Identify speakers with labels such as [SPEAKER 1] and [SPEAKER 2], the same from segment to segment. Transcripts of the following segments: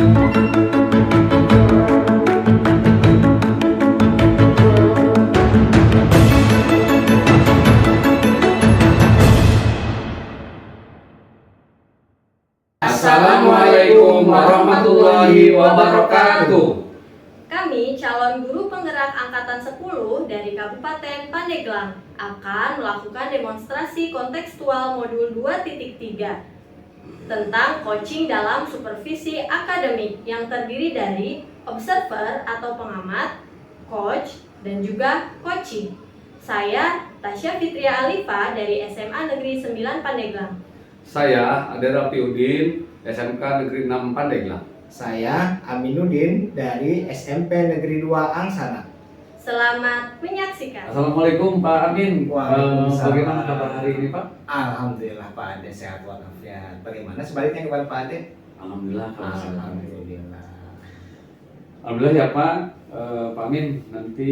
[SPEAKER 1] Assalamualaikum warahmatullahi wabarakatuh.
[SPEAKER 2] Kami calon guru penggerak angkatan 10 dari Kabupaten Pandeglang akan melakukan demonstrasi kontekstual modul 2.3 tentang coaching dalam supervisi akademik yang terdiri dari observer atau pengamat, coach, dan juga coaching. Saya Tasya Fitria Alifa dari SMA Negeri 9 Pandeglang.
[SPEAKER 1] Saya Ade Rafiudin, SMK Negeri 6 Pandeglang.
[SPEAKER 3] Saya Aminuddin dari SMP Negeri 2 Angsana.
[SPEAKER 2] Selamat menyaksikan.
[SPEAKER 1] Assalamualaikum Pak Amin.
[SPEAKER 3] Waalaikumsalam.
[SPEAKER 1] Bagaimana kabar hari ini Pak?
[SPEAKER 3] Alhamdulillah Pak Ade sehat walafiat. Bagaimana sebaliknya kepada Pak Ade?
[SPEAKER 1] Alhamdulillah kalau sehat.
[SPEAKER 3] Alhamdulillah.
[SPEAKER 1] Alhamdulillah ya Pak. Pak Amin nanti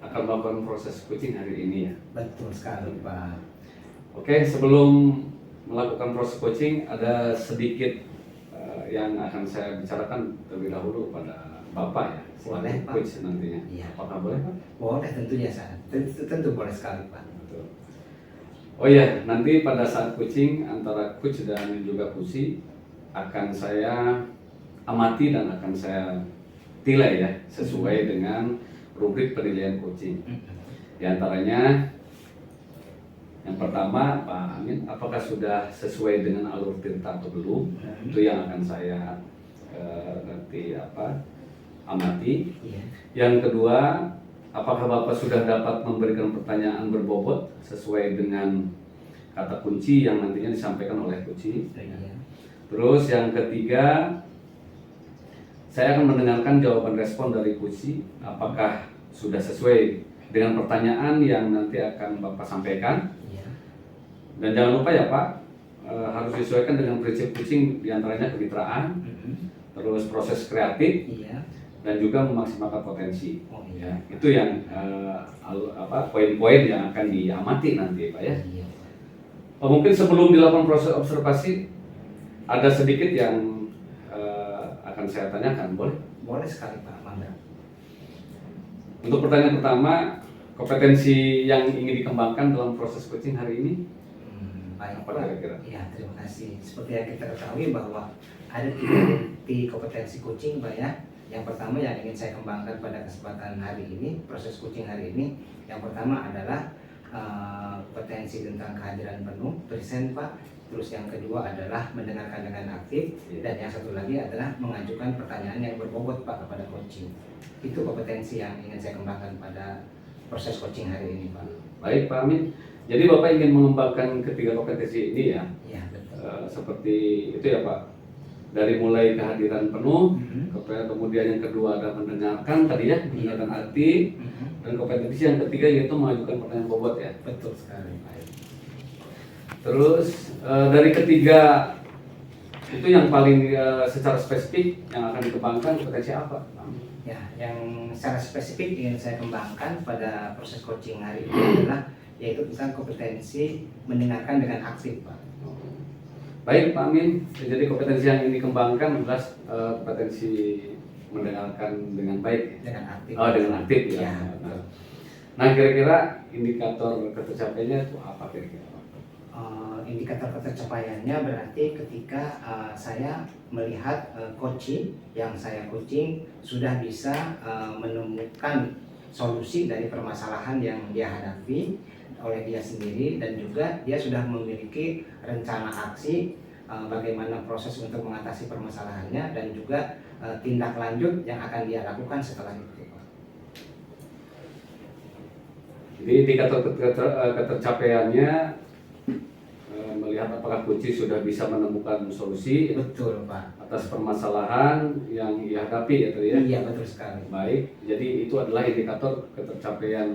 [SPEAKER 1] akan melakukan proses coaching hari ini ya.
[SPEAKER 3] Betul sekali Pak.
[SPEAKER 1] Oke, sebelum melakukan proses coaching ada sedikit yang akan saya bicarakan terlebih dahulu pada Bapak ya.
[SPEAKER 3] Boleh, Pak.
[SPEAKER 1] Coach nantinya.
[SPEAKER 3] Iya.
[SPEAKER 1] Apakah boleh Pak?
[SPEAKER 3] Boleh tentunya Pak. Tentu boleh sekali Pak.
[SPEAKER 1] Betul. Oh iya, nanti pada saat coaching antara coach dan juga pusi akan saya amati dan akan saya nilai ya sesuai dengan rubrik penilaian coaching. Di antaranya yang pertama, Pak Amin, apakah sudah sesuai dengan alur tirta atau belum? Itu yang akan saya nanti amati.
[SPEAKER 3] Iya.
[SPEAKER 1] Yang kedua, apakah Bapak sudah dapat memberikan pertanyaan berbobot sesuai dengan kata kunci yang nantinya disampaikan oleh kunci?
[SPEAKER 3] Iya.
[SPEAKER 1] Terus yang ketiga, saya akan mendengarkan jawaban respon dari kunci. Apakah sudah sesuai dengan pertanyaan yang nanti akan Bapak sampaikan?
[SPEAKER 3] Iya.
[SPEAKER 1] Dan jangan lupa ya Pak, harus disesuaikan dengan prinsip coaching diantaranya kemitraan, terus proses kreatif,
[SPEAKER 3] Iya.
[SPEAKER 1] dan juga memaksimalkan potensi.
[SPEAKER 3] Oh
[SPEAKER 1] Ya,
[SPEAKER 3] iya.
[SPEAKER 1] itu yang poin-poin yang akan diamati nanti Pak ya.
[SPEAKER 3] Iya.
[SPEAKER 1] Mungkin sebelum dilakukan proses observasi ada sedikit yang akan saya tanyakan, boleh?
[SPEAKER 3] Boleh sekali Pak. Mangga.
[SPEAKER 1] Untuk pertanyaan pertama, kompetensi yang ingin dikembangkan dalam proses coaching hari ini
[SPEAKER 3] Baik
[SPEAKER 1] apa
[SPEAKER 3] Pak.
[SPEAKER 1] kira-kira?
[SPEAKER 3] Ya, terima kasih. Seperti yang kita ketahui bahwa ada 3 inti kompetensi coaching Pak ya. Yang pertama yang ingin saya kembangkan pada kesempatan hari ini, proses coaching hari ini, yang pertama adalah kompetensi tentang kehadiran penuh, present Pak. Terus yang kedua adalah mendengarkan dengan aktif, dan yang satu lagi adalah mengajukan pertanyaan yang berbobot Pak kepada coaching. Itu kompetensi yang ingin saya kembangkan pada proses coaching hari ini Pak.
[SPEAKER 1] Baik Pak Amin. Jadi Bapak ingin mengembangkan ketiga kompetensi ini ya,
[SPEAKER 3] Ya betul.
[SPEAKER 1] seperti itu ya Pak. Dari mulai kehadiran penuh,
[SPEAKER 3] Mhm.
[SPEAKER 1] kemudian yang kedua adalah mendengarkan tadi ya, mendengarkan arti, dan kompetensi yang ketiga yaitu mengajukan pertanyaan bobot ya.
[SPEAKER 3] Betul sekali Pak.
[SPEAKER 1] Terus dari ketiga itu yang paling secara spesifik yang akan dikembangkan kompetensi apa?
[SPEAKER 3] Ya, yang secara spesifik ingin saya kembangkan pada proses coaching hari ini adalah yaitu tentang kompetensi mendengarkan dengan aktif Pak.
[SPEAKER 1] Baik Pak Amin, jadi kompetensi yang ingin dikembangkan adalah kompetensi mendengarkan dengan baik.
[SPEAKER 3] Dengan aktif.
[SPEAKER 1] Oh, dengan aktif ya.
[SPEAKER 3] Ya, betul.
[SPEAKER 1] Nah kira-kira indikator ketercapaiannya itu apa kira-kira?
[SPEAKER 3] Indikator ketercapaiannya berarti ketika saya melihat coaching yang saya coaching sudah bisa menemukan solusi dari permasalahan yang dia hadapi oleh dia sendiri, dan juga dia sudah memiliki rencana aksi bagaimana proses untuk mengatasi permasalahannya, dan juga tindak lanjut yang akan dia lakukan setelah itu.
[SPEAKER 1] Jadi indikator ketercapaiannya melihat apakah kunci sudah bisa menemukan solusi
[SPEAKER 3] Betul Pak.
[SPEAKER 1] atas permasalahan yang dihadapi ya tadi ya.
[SPEAKER 3] Iya betul sekali.
[SPEAKER 1] Baik, jadi itu adalah indikator ketercapaian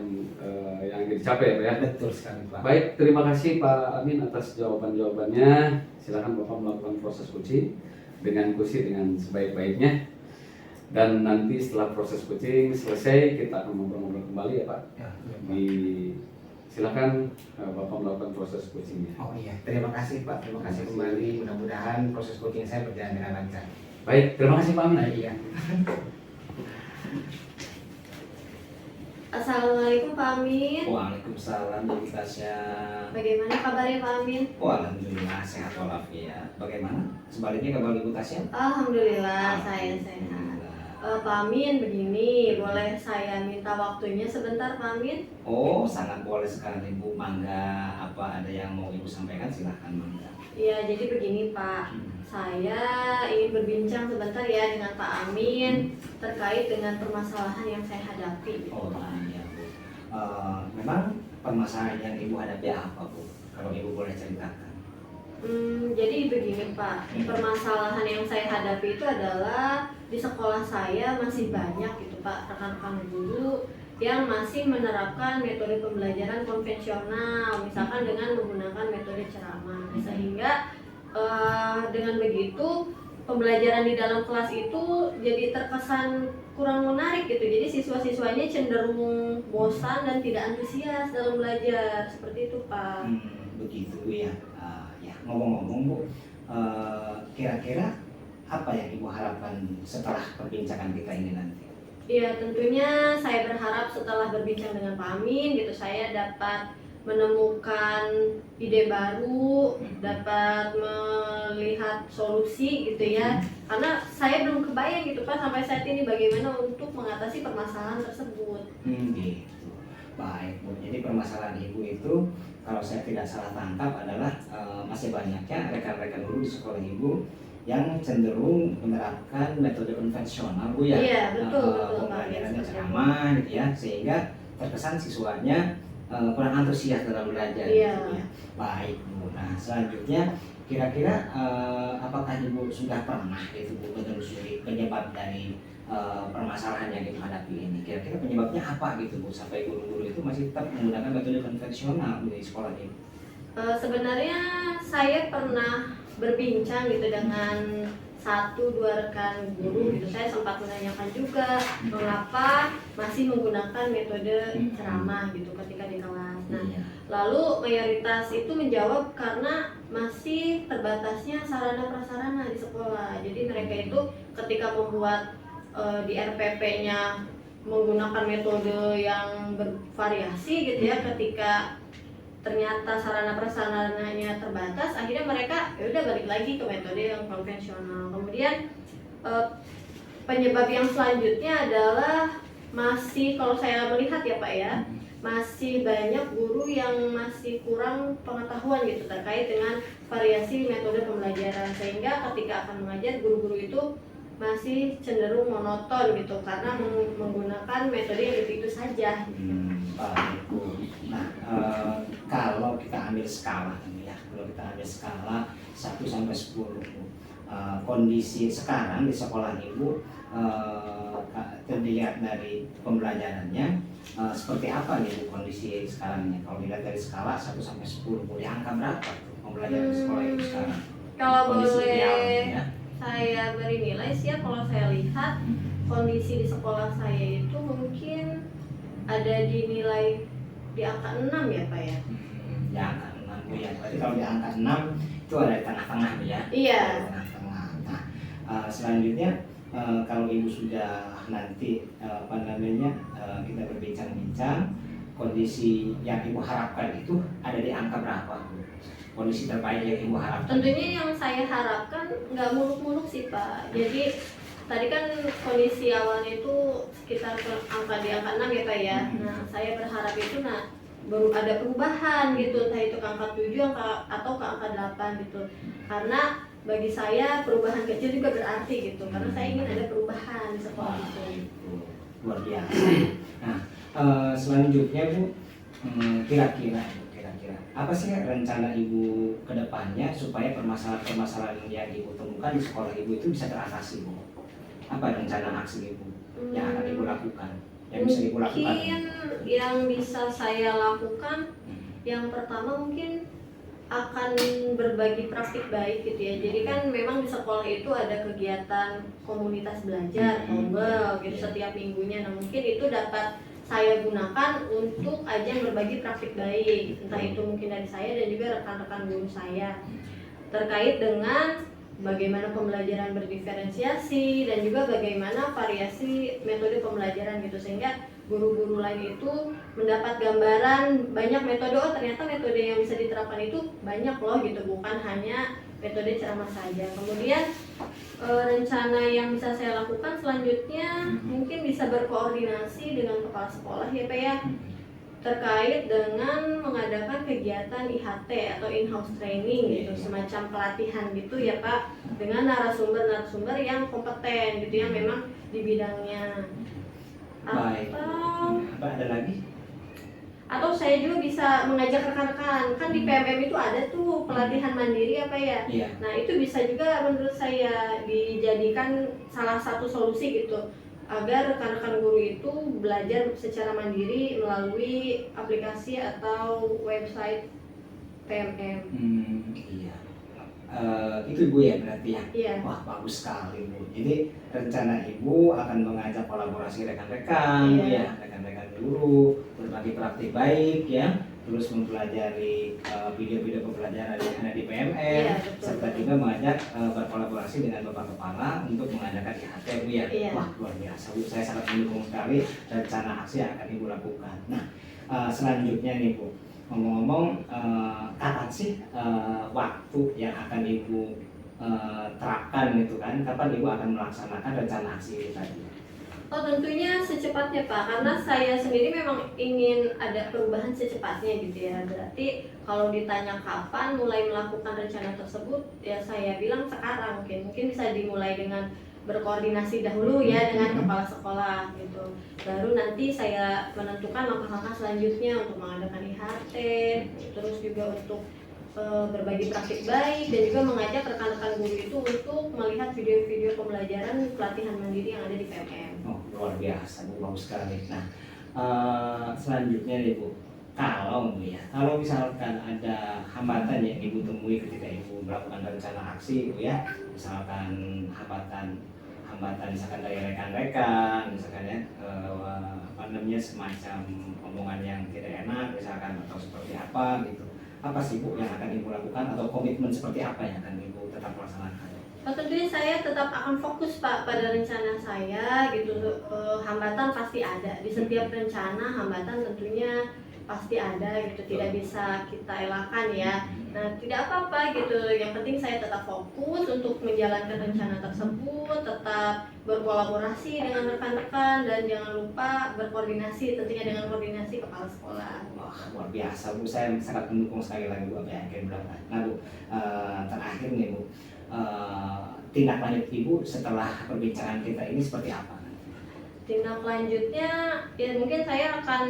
[SPEAKER 1] yang ingin dicapai ya Pak ya.
[SPEAKER 3] Betul sekali Pak.
[SPEAKER 1] Baik, terima kasih Pak Amin atas jawaban-jawabannya. Silakan Bapak melakukan proses coaching dengan sebaik-baiknya. Dan nanti setelah proses coaching selesai kita akan ngobrol-ngobrol kembali ya Pak.
[SPEAKER 3] Ya, iya, Pak.
[SPEAKER 1] Silakan Bapak melakukan proses coachingnya.
[SPEAKER 3] Oh iya, terima kasih Pak. Terima kasih kembali. Mudah-mudahan proses coaching saya berjalan dengan lancar.
[SPEAKER 1] Baik, terima kasih Pak Amin.
[SPEAKER 3] Iya.
[SPEAKER 2] Assalamualaikum Pak Amin.
[SPEAKER 3] Waalaikumsalam Bu Tasya.
[SPEAKER 2] Bagaimana kabarnya Pak Amin?
[SPEAKER 3] Alhamdulillah sehat walafiat. Bagaimana? Sebaliknya kabar Ibu Tasya?
[SPEAKER 2] Alhamdulillah saya sehat. Pak Amin, begini, boleh saya minta waktunya sebentar Pak Amin?
[SPEAKER 3] Oh, sangat boleh sekali Bu. Mangga, apa ada yang mau Ibu sampaikan silahkan mangga.
[SPEAKER 2] Ya, jadi begini Pak, saya ingin berbincang sebentar ya dengan Pak Amin terkait dengan permasalahan yang saya hadapi.
[SPEAKER 3] Oh iya Bu. Memang permasalahan yang Ibu hadapi apa Bu? Kalau Ibu boleh ceritakan.
[SPEAKER 2] Jadi begini Pak, permasalahan yang saya hadapi itu adalah di sekolah saya masih banyak gitu Pak rekan-rekan guru yang masih menerapkan metode pembelajaran konvensional, misalkan dengan menggunakan metode ceramah, sehingga dengan begitu pembelajaran di dalam kelas itu jadi terkesan kurang menarik gitu. Jadi siswa-siswanya cenderung bosan dan tidak antusias dalam belajar, seperti itu Pak.
[SPEAKER 3] Begitu ya. Ya ngomong-ngomong Bu, kira-kira apa yang Ibu harapkan setelah perbincangan kita ini nanti?
[SPEAKER 2] Ya tentunya saya berharap setelah berbincang dengan Pak Amin gitu saya dapat menemukan ide baru, dapat melihat solusi gitu ya. Karena saya belum kebayang gitu Pak sampai saat ini bagaimana untuk mengatasi permasalahan tersebut.
[SPEAKER 3] Gitu. Baik Bu, jadi permasalahan Ibu itu kalau saya tidak salah tangkap adalah masih banyaknya rekan-rekan guru di sekolah Ibu yang cenderung menerapkan metode konvensional Bu ya.
[SPEAKER 2] Iya betul betul Pak.
[SPEAKER 3] Pembelajarannya ceramah gitu ya, sehingga terkesan siswanya kurang antusias dalam belajar.
[SPEAKER 2] Iya.
[SPEAKER 3] Gitu ya. Baik Bu. Nah selanjutnya kira-kira apakah Ibu sudah pernah itu Bu menelusuri penyebab dari permasalahan yang Ibu hadapi ini? Kira-kira penyebabnya apa gitu Bu sampai guru-guru itu masih tetap menggunakan metode konvensional di sekolah ini?
[SPEAKER 2] Sebenarnya saya pernah berbincang gitu dengan 1-2 rekan guru gitu. Saya sempat menanyakan juga mengapa masih menggunakan metode ceramah gitu ketika di kelas. Nah, lalu mayoritas itu menjawab karena masih terbatasnya sarana prasarana di sekolah. Jadi mereka itu ketika membuat di RPP-nya menggunakan metode yang bervariasi gitu ya, ketika ternyata sarana prasarananya terbatas, akhirnya mereka ya udah balik lagi ke metode yang konvensional. Kemudian penyebab yang selanjutnya adalah masih, kalau saya melihat ya Pak ya, masih banyak guru yang masih kurang pengetahuan gitu terkait dengan variasi metode pembelajaran, sehingga ketika akan mengajar guru-guru itu masih cenderung monoton gitu karena menggunakan metode yang itu saja.
[SPEAKER 3] Baik Bu. Nah kalau kita ambil skala ya, kalau kita ambil skala 1 sampai 10 Bu, kondisi sekarang di sekolah Ibu dilihat dari pembelajarannya seperti apa nih Bu kondisi sekarangnya? Kalau dilihat dari skala 1 sampai 10 Bu, angka berapa tuh pembelajaran di sekolah Ibu sekarang?
[SPEAKER 2] Kalau
[SPEAKER 3] Kondisi
[SPEAKER 2] boleh
[SPEAKER 3] idealnya, ya.
[SPEAKER 2] saya beri nilai sih ya, kalau saya lihat kondisi di sekolah saya itu mungkin ada di nilai di angka 6 ya Pak ya.
[SPEAKER 3] Di angka 6 Bu ya. Berarti kalau di angka 6 itu ada di tengah-tengah Bu ya.
[SPEAKER 2] Iya.
[SPEAKER 3] Di tengah-tengah. Nah, selanjutnya kalau Ibu sudah nanti kita berbincang-bincang, kondisi yang Ibu harapkan itu ada di angka berapa Bu? Kondisi terbaik yang Ibu harapkan?
[SPEAKER 2] Tentunya yang saya harapkan nggak muluk-muluk sih Pak. Jadi tadi kan kondisi awalnya itu sekitar di angka 6 ya Pak ya. Nah saya berharap itu baru ada perubahan gitu, entah itu ke angka 7 atau ke angka 8 gitu. Karena bagi saya perubahan kecil juga berarti gitu, karena saya ingin ada perubahan di sekolah itu.
[SPEAKER 3] Luar biasa. Nah selanjutnya Bu, kira-kira apa sih rencana Ibu ke depannya supaya permasalahan-permasalahan yang Ibu temukan di sekolah Ibu itu bisa teratasi Bu? Apa rencana aksi Ibu yang akan Ibu lakukan? Yang bisa Ibu lakukan?
[SPEAKER 2] Mungkin yang bisa saya lakukan, yang pertama mungkin akan berbagi praktik baik gitu ya. Jadi kan memang di sekolah itu ada kegiatan komunitas belajar, ngobrol gitu setiap minggunya. Nah mungkin itu dapat saya gunakan untuk ajang berbagi praktik baik, entah itu mungkin dari saya dan juga rekan-rekan guru saya terkait dengan bagaimana pembelajaran berdiferensiasi dan juga bagaimana variasi metode pembelajaran gitu, sehingga guru-guru lain itu mendapat gambaran banyak metode, oh ternyata metode yang bisa diterapkan itu banyak loh gitu, bukan hanya metode ceramah saja. Kemudian rencana yang bisa saya lakukan selanjutnya mungkin bisa berkoordinasi dengan kepala sekolah ya Pak ya, terkait dengan mengadakan kegiatan IHT atau in-house training gitu, semacam pelatihan gitu ya Pak, dengan narasumber-narasumber yang kompeten gitu, yang memang di bidangnya.
[SPEAKER 3] Baik. Apa ada lagi?
[SPEAKER 2] Atau saya juga bisa mengajak rekan-rekan, kan di PMM itu ada tuh pelatihan mandiri apa ya.
[SPEAKER 3] Iya.
[SPEAKER 2] Nah itu bisa juga menurut saya dijadikan salah satu solusi gitu, agar rekan-rekan guru itu belajar secara mandiri melalui aplikasi atau website PMM.
[SPEAKER 3] Iya. Itu Ibu ya berarti ya?
[SPEAKER 2] Iya.
[SPEAKER 3] Wah bagus sekali Bu. Jadi rencana Ibu akan mengajak kolaborasi rekan-rekan,
[SPEAKER 2] Iya.
[SPEAKER 3] ya, rekan-rekan guru, berbagi praktik baik ya, terus mempelajari video-video pembelajaran yang ada di PMM,
[SPEAKER 2] Iya, betul.
[SPEAKER 3] serta juga mengajak berkolaborasi dengan Bapak Kepala untuk mengadakan IHT Bu ya.
[SPEAKER 2] Iya.
[SPEAKER 3] Wah luar biasa Bu, saya sangat mendukung sekali rencana aksi yang akan Ibu lakukan. Nah selanjutnya nih Bu, ngomong-ngomong, kapan sih waktu yang akan Ibu terapkan gitu kan? Kapan Ibu akan melaksanakan rencana aksi ini tadi?
[SPEAKER 2] Oh tentunya secepatnya Pak, karena saya sendiri memang ingin ada perubahan secepatnya gitu ya. Berarti kalau ditanya kapan mulai melakukan rencana tersebut, ya saya bilang sekarang mungkin bisa dimulai dengan berkoordinasi dahulu ya dengan kepala sekolah gitu. Baru nanti saya menentukan langkah-langkah selanjutnya untuk mengadakan IHT, terus juga untuk berbagi praktik baik, dan juga mengajak rekan-rekan guru itu untuk melihat video-video pembelajaran pelatihan mandiri yang ada di PMM.
[SPEAKER 3] Oh luar biasa Bu, bagus sekali. Nah selanjutnya nih Bu, kalau misalkan ada hambatan yang Ibu temui ketika Ibu melakukan rencana aksi Bu ya, misalkan hambatan misalkan dari rekan-rekan, misalkan ya semacam omongan yang tidak enak misalkan, atau seperti apa gitu, apa sih Bu yang akan Ibu lakukan, atau komitmen seperti apa yang akan Ibu tetap laksanakan?
[SPEAKER 2] Oh, tentunya saya tetap akan fokus Pak pada rencana saya gitu. Hambatan pasti ada di setiap rencana, hambatan tentunya pasti ada gitu, tidak bisa kita elakkan ya. Nah tidak apa-apa gitu, yang penting saya tetap fokus untuk menjalankan rencana tersebut, tetap berkolaborasi dengan rekan-rekan, dan jangan lupa berkoordinasi tentunya dengan koordinasi kepala sekolah.
[SPEAKER 3] Wah luar biasa Bu, saya sangat mendukung sekali lagi Bu apa yang akan dilakukan. Nah Bu, terakhir nih Bu, tindak lanjut Ibu setelah perbincangan kita ini seperti apa?
[SPEAKER 2] Tindak lanjutnya ya mungkin saya akan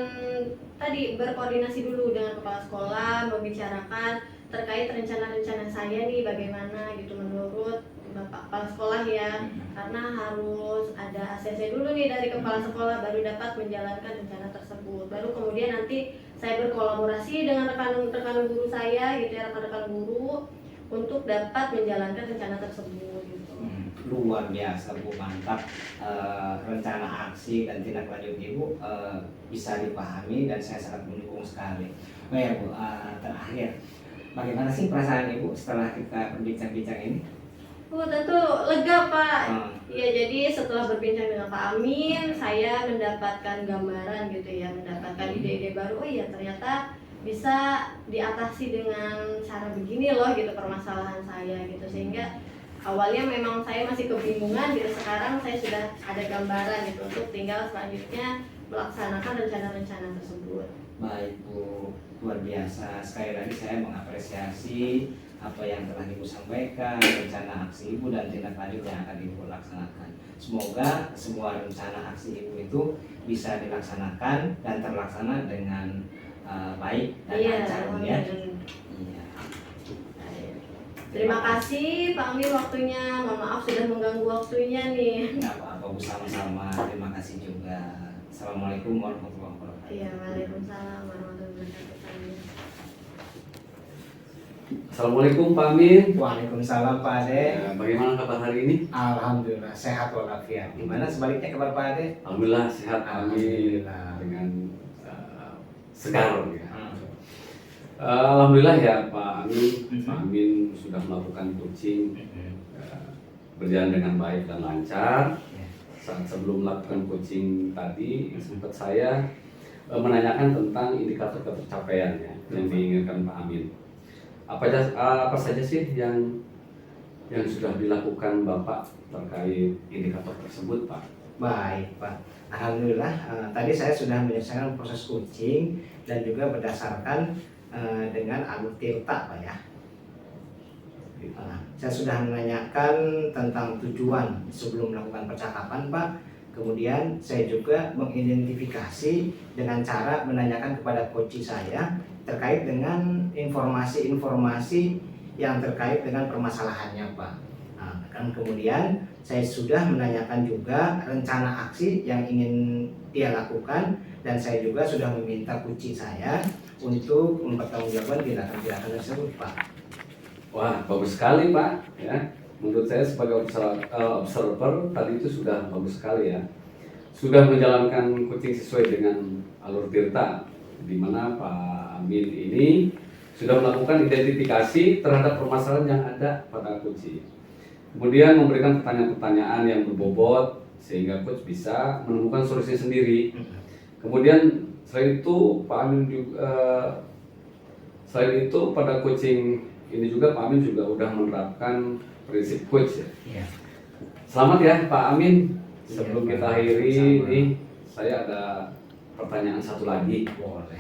[SPEAKER 2] tadi berkoordinasi dulu dengan kepala sekolah, membicarakan terkait rencana-rencana saya nih bagaimana gitu menurut Bapak Kepala Sekolah ya, karena harus ada ACC dulu nih dari kepala sekolah baru dapat menjalankan rencana tersebut. Baru kemudian nanti saya berkolaborasi dengan rekan-rekan guru saya gitu ya, rekan-rekan guru untuk dapat menjalankan rencana tersebut gitu.
[SPEAKER 3] Luar biasa Bu, mantap. Rencana aksi dan tindak lanjut Ibu bisa dipahami dan saya sangat mendukung sekali. Oh ya Bu, terakhir, bagaimana sih perasaan Ibu setelah kita berbincang-bincang ini?
[SPEAKER 2] Tentu lega Pak. Ya jadi setelah berbincang dengan Pak Amin, saya mendapatkan gambaran gitu ya, mendapatkan ide-ide baru. Oh iya ternyata bisa diatasi dengan cara begini loh gitu permasalahan saya gitu, sehingga awalnya memang saya masih kebingungan gitu, sekarang saya sudah ada gambaran gitu untuk tinggal selanjutnya melaksanakan rencana-rencana tersebut.
[SPEAKER 3] Baik Bu, luar biasa. Sekali lagi saya mengapresiasi apa yang telah Ibu sampaikan, rencana aksi Ibu dan tindak lanjut yang akan Ibu laksanakan. Semoga semua rencana aksi Ibu itu bisa dilaksanakan dan terlaksana dengan baik dan lancar ya. Iya.
[SPEAKER 2] Terima kasih Pak Amin waktunya. Mohon maaf sudah mengganggu waktunya nih.
[SPEAKER 3] Nggak apa-apa Bu, sama-sama. Terima kasih juga. Assalamualaikum warahmatullahi wabarakatuh.
[SPEAKER 2] Iya, waalaikumsalam warahmatullahi wabarakatuh.
[SPEAKER 1] Assalamualaikum Pak Amin.
[SPEAKER 3] Waalaikumsalam Pak Ade.
[SPEAKER 1] Bagaimana kabar hari ini?
[SPEAKER 3] Alhamdulillah sehat walafiat. Gimana sebaliknya kabar Pak Ade?
[SPEAKER 1] Alhamdulillah sehat Pak Amin, dengan segar ya. Alhamdulillah ya Pak Amin. Pak Amin sudah melakukan coaching berjalan dengan baik dan lancar.
[SPEAKER 3] Ya.
[SPEAKER 1] Saat sebelum melakukan coaching tadi sempat saya menanyakan tentang indikator pencapaian ya, yang diinginkan Pak Amin. Apa saja sih yang sudah dilakukan Bapak terkait indikator tersebut, Pak?
[SPEAKER 3] Baik, Pak. Alhamdulillah, tadi saya sudah menyelesaikan proses coaching dan juga berdasarkan dengan alur tirta, Pak ya. Saya sudah menanyakan tentang tujuan sebelum melakukan percakapan, Pak. Kemudian saya juga mengidentifikasi dengan cara menanyakan kepada coach saya terkait dengan informasi-informasi yang terkait dengan permasalahannya, Pak. Nah, kan kemudian saya sudah menanyakan juga rencana aksi yang ingin dia lakukan, dan saya juga sudah meminta coach saya untuk mempertanggungjawabkan tindakan-tindakan tersebut, Pak.
[SPEAKER 1] Wah, bagus sekali, Pak. Ya, menurut saya sebagai observer tadi itu sudah bagus sekali ya. Sudah menjalankan coaching sesuai dengan alur tirta, di mana Pak Amin ini sudah melakukan identifikasi terhadap permasalahan yang ada pada coach. Kemudian memberikan pertanyaan-pertanyaan yang berbobot sehingga coach bisa menemukan solusi sendiri. Kemudian selain itu Pak Amin juga selain itu pada coaching ini juga Pak Amin juga udah menerapkan prinsip coach ya.
[SPEAKER 3] Iya.
[SPEAKER 1] Selamat ya Pak Amin. Sebelum
[SPEAKER 3] Iya,
[SPEAKER 1] kita
[SPEAKER 3] Pak.
[SPEAKER 1] akhiri
[SPEAKER 3] Sama.
[SPEAKER 1] ini saya ada pertanyaan satu lagi.
[SPEAKER 3] Boleh.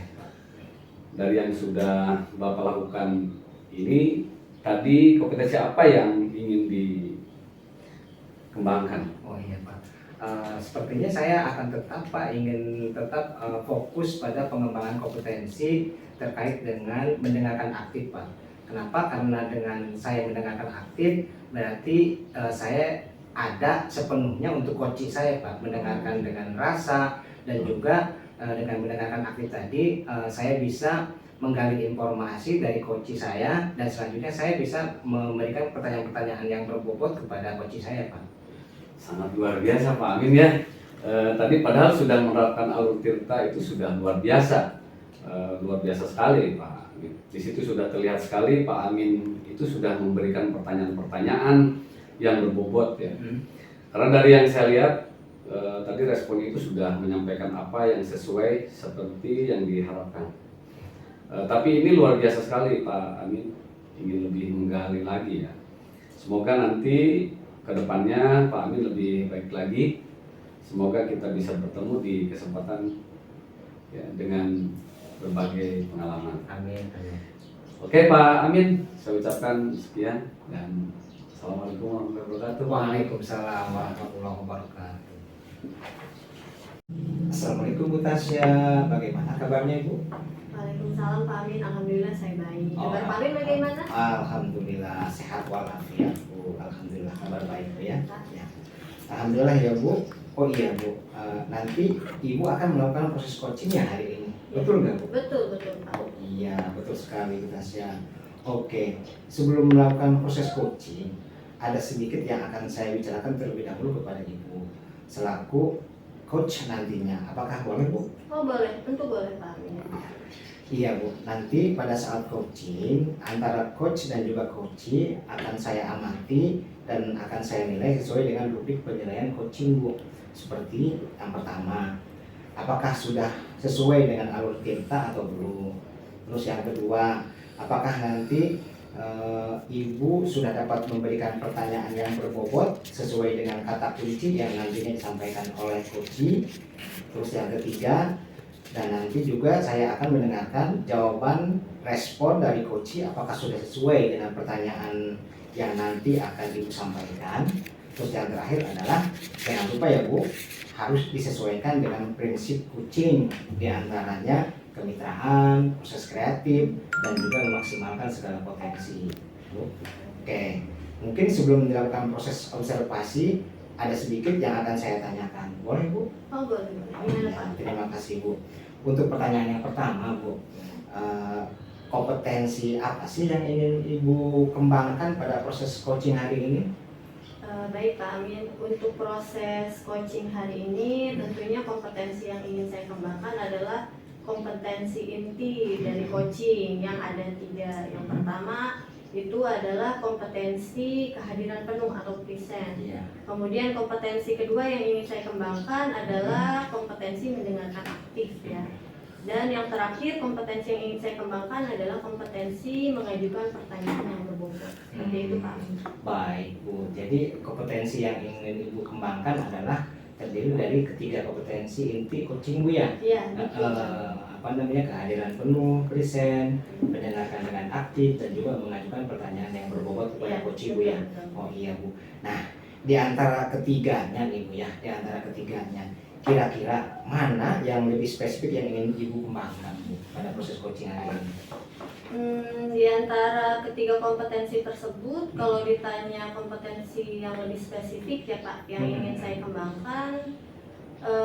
[SPEAKER 1] Dari yang sudah Bapak lakukan ini tadi, kompetensi apa yang ingin dikembangkan?
[SPEAKER 3] Oh iya, Pak. Sepertinya saya akan tetap, Pak, ingin tetap fokus pada pengembangan kompetensi terkait dengan mendengarkan aktif, Pak. Kenapa? Karena dengan saya mendengarkan aktif berarti saya ada sepenuhnya untuk coach saya, Pak. Mendengarkan dengan rasa dan juga dengan mendengarkan aktif tadi saya bisa menggali informasi dari coach saya, dan selanjutnya saya bisa memberikan pertanyaan-pertanyaan yang berbobot kepada coach saya, Pak.
[SPEAKER 1] Sangat luar biasa Pak Amin ya. Tadi padahal sudah menerapkan alur tirta itu sudah luar biasa sekali Pak. Di situ sudah terlihat sekali Pak Amin itu sudah memberikan pertanyaan-pertanyaan yang berbobot ya. Karena dari yang saya lihat tadi respon itu sudah menyampaikan apa yang sesuai seperti yang diharapkan. Tapi ini luar biasa sekali Pak Amin, ingin lebih menggali lagi ya. Semoga nanti kedepannya Pak Amin lebih baik lagi. Semoga kita bisa bertemu di kesempatan ya, dengan berbagai pengalaman.
[SPEAKER 3] Amin.
[SPEAKER 1] Oke Pak Amin, saya ucapkan sekian dan Assalamualaikum warahmatullahi wabarakatuh.
[SPEAKER 3] Waalaikumsalam warahmatullahi wabarakatuh. Assalamualaikum Bu Tasya, bagaimana kabarnya Ibu?
[SPEAKER 2] Waalaikumsalam Pak Amin, alhamdulillah saya baik. Kabar Pak Amin bagaimana?
[SPEAKER 3] Alhamdulillah sehat walafiat Bu. Alhamdulillah kabar baik Bu ya. Ya. Alhamdulillah ya Bu. Oh iya Bu, nanti Ibu akan melakukan proses coachingnya hari ini. Betul nggak Bu?
[SPEAKER 2] Betul Pak.
[SPEAKER 3] Oh iya, betul sekali Bu Tasya. Oke, sebelum melakukan proses coaching, ada sedikit yang akan saya bicarakan terlebih dahulu kepada Ibu selaku coach nantinya. Apakah boleh Bu?
[SPEAKER 2] Oh boleh, tentu boleh Pak Amin.
[SPEAKER 3] Iya Bu, nanti pada saat coaching antara coach dan juga coachee akan saya amati dan akan saya nilai sesuai dengan rubrik penilaian coaching Bu. Seperti yang pertama, apakah sudah sesuai dengan alur tirta atau belum? Terus yang kedua, apakah nanti Ibu sudah dapat memberikan pertanyaan yang berbobot sesuai dengan kata kunci yang nantinya disampaikan oleh coachee? Terus yang ketiga, dan nanti juga saya akan mendengarkan jawaban respon dari coachee apakah sudah sesuai dengan pertanyaan yang nanti akan Ibu sampaikan. Terus yang terakhir adalah jangan lupa ya Bu, harus disesuaikan dengan prinsip coaching, diantaranya kemitraan, proses kreatif, dan juga memaksimalkan segala potensi Bu. Oke, mungkin sebelum dilakukan proses observasi ada sedikit yang akan saya tanyakan, boleh Bu?
[SPEAKER 2] Oh boleh. Gimana Pak?
[SPEAKER 3] Terima kasih Bu. Untuk pertanyaan yang pertama Bu, kompetensi apa sih yang ingin Ibu kembangkan pada proses coaching hari ini?
[SPEAKER 2] Baik Pak Amin, untuk proses coaching hari ini tentunya kompetensi yang ingin saya kembangkan adalah kompetensi inti dari coaching yang ada 3. Yang pertama itu adalah kompetensi kehadiran penuh atau present.
[SPEAKER 3] Iya.
[SPEAKER 2] Kemudian kompetensi kedua yang ingin saya kembangkan adalah kompetensi mendengarkan aktif ya. Dan yang terakhir kompetensi yang ingin saya kembangkan adalah kompetensi mengajukan pertanyaan yang berbobot. Seperti itu Pak.
[SPEAKER 3] Baik Bu, jadi kompetensi yang ingin Ibu kembangkan adalah terdiri dari ketiga kompetensi inti coaching Bu ya.
[SPEAKER 2] Iya, betul.
[SPEAKER 3] Kehadiran penuh, present, mendengarkan dengan aktif, dan juga mengajukan pertanyaan yang berbobot kepada
[SPEAKER 2] Iya,
[SPEAKER 3] coaching Bu ya.
[SPEAKER 2] betul.
[SPEAKER 3] Oh iya Bu. Nah, di antara ketiganya nih Bu ya, di antara ketiganya, kira-kira mana yang lebih spesifik yang ingin Ibu kembangkan Bu pada proses coaching hari ini?
[SPEAKER 2] Di antara ketiga kompetensi tersebut, kalau ditanya kompetensi yang lebih spesifik ya Pak, yang ingin saya kembangkan,